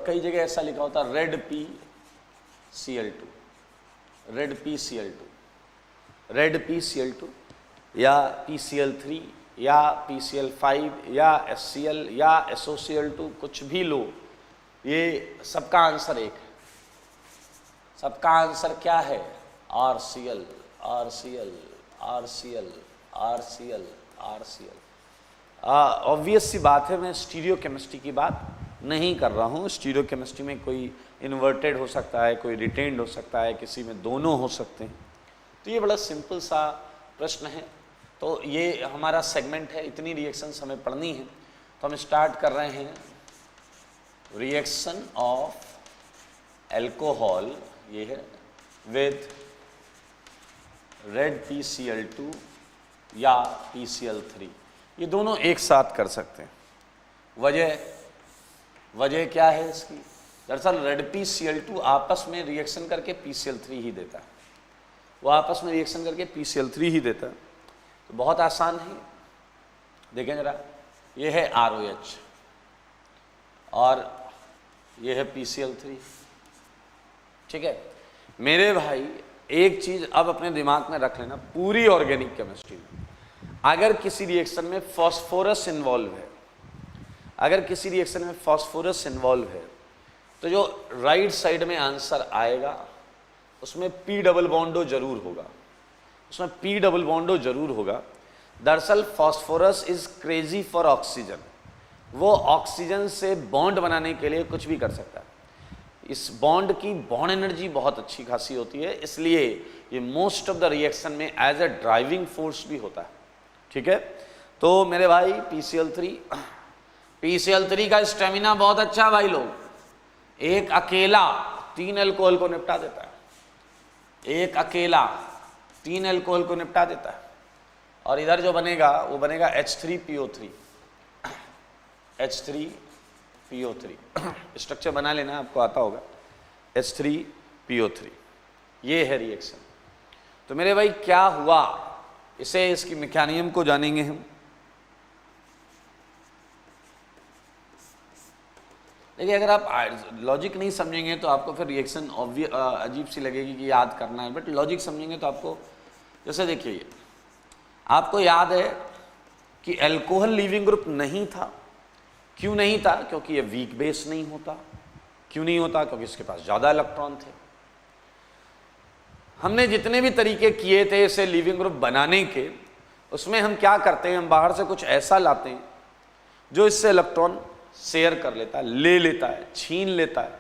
[SPEAKER 1] कई जगह ऐसा लिखा होता है रेड PCl2, रेड PCl2 या PCl3 या PCl5 या HCl या SOCl2, कुछ भी लो, ये सबका आंसर एक है। सबका आंसर क्या है? RCl, RCl, RCl, RCl, RCl। Obvious सी बात है, मैं स्टीरियो केमिस्ट्री की बात नहीं कर रहा हूँ। स्टीरियो केमिस्ट्री में कोई इन्वर्टेड हो सकता है, कोई रिटेन्ड हो सकता है, किसी में दोनों हो सकते हैं। तो ये बड़ा सिंपल सा प्रश्न है। तो ये हमारा सेगमेंट है, इतनी रिएक्शंस हमें पढ़नी है। तो हम स्टार्ट कर रहे हैं रिएक्शन ऑफ एल्कोहल, ये है, विद रेड PCl2 या PCl3। ये दोनों एक साथ कर सकते हैं। वजह क्या है इसकी? दरअसल रेड PCl2 आपस में रिएक्शन करके PCl3 ही देता है, वो आपस में रिएक्शन करके PCl3 ही देता है। तो बहुत आसान है, देखें जरा, ये है ROH और ये है PCl3। ठीक है मेरे भाई, एक चीज अब अपने दिमाग में रख लेना, पूरी ऑर्गेनिक केमिस्ट्री में अगर किसी रिएक्शन में फास्फोरस इन्वॉल्व है, अगर किसी रिएक्शन में फास्फोरस इन्वॉल्व है, तो जो राइट साइड में आंसर आएगा उसमें P डबल बॉन्डो जरूर होगा, उसमें P डबल बॉन्डो जरूर होगा। दरअसल phosphorus is crazy for oxygen, वो ऑक्सीजन से बॉन्ड बनाने के लिए कुछ भी कर सकता है। इस बॉन्ड की बॉन्ड एनर्जी बहुत अच्छी खासी होती है, इसलिए ये मोस्ट ऑफ द रिएक्शन में एज अ ड्राइविंग फोर्स भी होता है। ठीक है, तो मेरे भाई PCl3 का स्टेमिना बहुत अच्छा भाई लोग, एक अकेला 3 अल्कोहल को निपटा देता है, एक अकेला 3 अल्कोहल को निपटा देता है। और इधर जो बनेगा वो बनेगा H3PO3, H3PO3 स्ट्रक्चर बना लेना, आपको आता होगा, H3PO3 ये है रिएक्शन। तो मेरे भाई क्या हुआ, इसे इसकी मैकेनिज्म को जानेंगे हम। देखिए अगर आप लॉजिक नहीं समझेंगे तो आपको फिर रिएक्शन अजीब सी लगेगी कि याद करना है, बट लॉजिक समझेंगे तो आपको, जैसे देखिए ये आपको याद है कि अल्कोहल लीविंग ग्रुप नहीं था। क्यों नहीं था? क्योंकि ये वीक बेस नहीं होता। क्यों नहीं होता? क्योंकि इसके पास ज़्यादा इलेक्ट्रॉन थे। हमने जितने भी तरीके किए थे इसे लीविंग ग्रुप बनाने के, उसमें हम क्या करते हैं, हम बाहर से कुछ ऐसा लाते हैं जो इससे इलेक्ट्रॉन शेयर कर लेता है, ले लेता है, छीन लेता है,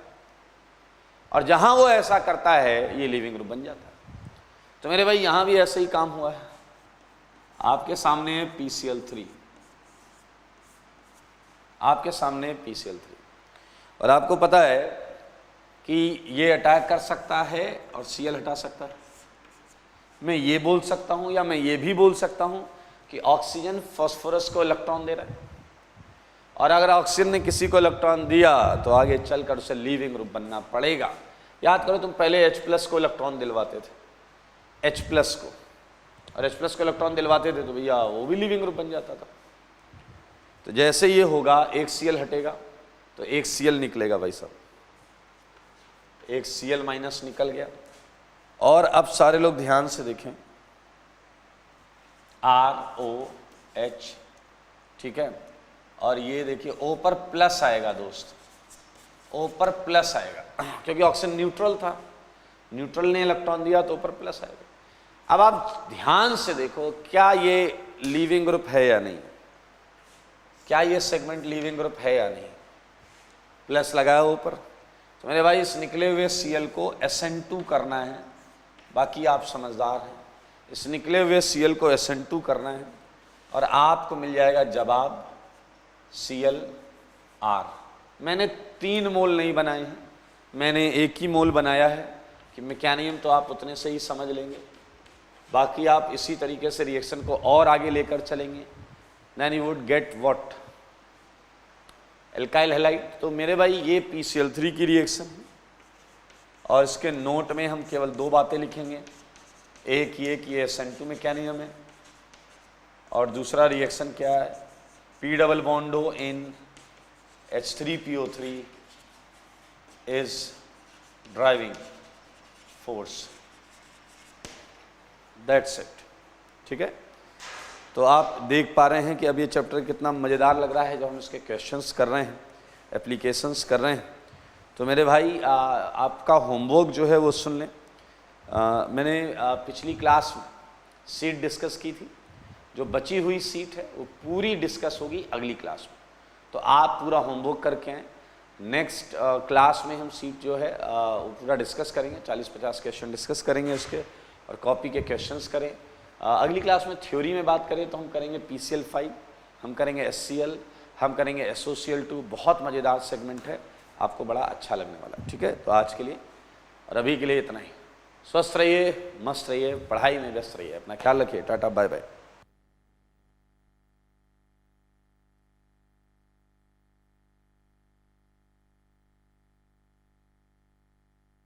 [SPEAKER 1] और जहां वो ऐसा करता है ये लीविंग ग्रुप बन जाता है। तो मेरे भाई यहां भी ऐसे ही काम हुआ है। आपके सामने है PCl3, आपके सामने PCl3, और आपको पता है कि ये अटैक कर सकता है और Cl हटा सकता है। मैं ये बोल सकता हूं या मैं ये भी बोल सकता हूं कि ऑक्सीजन फास्फोरस को इलेक्ट्रॉन दे रहा है, और अगर ऑक्सीजन ने किसी को इलेक्ट्रॉन दिया तो आगे चलकर उसे लीविंग ग्रुप बनना पड़ेगा। याद करो तुम पहले H+ को इलेक्ट्रॉन दिलवाते थे, H+ को, और H+ को इलेक्ट्रॉन दिलवाते थे तो भैया वो भी लीविंग ग्रुप बन जाता था। तो जैसे ये होगा, एक Cl हटेगा तो एक Cl निकलेगा भाई साहब, एक Cl माइनस निकल गया। और अब सारे लोग ध्यान से देखें, ROH, ठीक है, और ये देखिए O पर प्लस आएगा दोस्त, O पर प्लस आएगा क्योंकि ऑक्सीजन न्यूट्रल था, न्यूट्रल ने इलेक्ट्रॉन दिया तो O पर प्लस आएगा। अब आप ध्यान से देखो, क्या ये लीविंग ग्रुप है या नहीं, क्या ये सेगमेंट लीविंग ग्रुप है या नहीं, प्लस लगाया ऊपर। तो मेरे भाई इस निकले हुए Cl को SN2 करना है, बाकी आप समझदार हैं, इस निकले हुए Cl को SN2 करना है और आपको मिल जाएगा जवाब ClR। मैंने 3 मोल नहीं बनाए हैं, मैंने एक ही मोल बनाया है कि मैकेनिज्म तो आप उतने से ही समझ लेंगे, बाकी आप इसी तरीके से रिएक्शन को और आगे लेकर चलेंगे, then you would get what, alkyl halide. तो मेरे भाई ये PCl3 की रिएक्शन है, और इसके नोट में हम केवल 2 बातें लिखेंगे, एक ये कि ये SN2 मैकेनिज्म है, और दूसरा रिएक्शन क्या है, P double बॉन्डो in H3PO3 is driving force, that's it. ठीक है, तो आप देख पा रहे हैं कि अब ये चैप्टर कितना मज़ेदार लग रहा है जब हम इसके क्वेश्चंस कर रहे हैं, एप्लीकेशंस कर रहे हैं। तो मेरे भाई आपका होमवर्क जो है वो सुन लें। मैंने पिछली क्लास में सीट डिस्कस की थी, जो बची हुई सीट है वो पूरी डिस्कस होगी अगली क्लास में, तो आप पूरा होमवर्क करके आएँ। नेक्स्ट क्लास में हम सीट जो है वो पूरा डिस्कस करेंगे, 40-50 क्वेश्चन डिस्कस करेंगे उसके, और कॉपी के क्वेश्चंस करें। अगली क्लास में थ्योरी में बात करें तो हम करेंगे PCl5, हम करेंगे HCl, हम करेंगे SOCl2। बहुत मज़ेदार सेगमेंट है, आपको बड़ा अच्छा लगने वाला है। ठीक है, तो आज के लिए और अभी के लिए इतना ही। स्वस्थ रहिए, मस्त रहिए, पढ़ाई में व्यस्त रहिए, अपना ख्याल रखिए। Tata bye bye.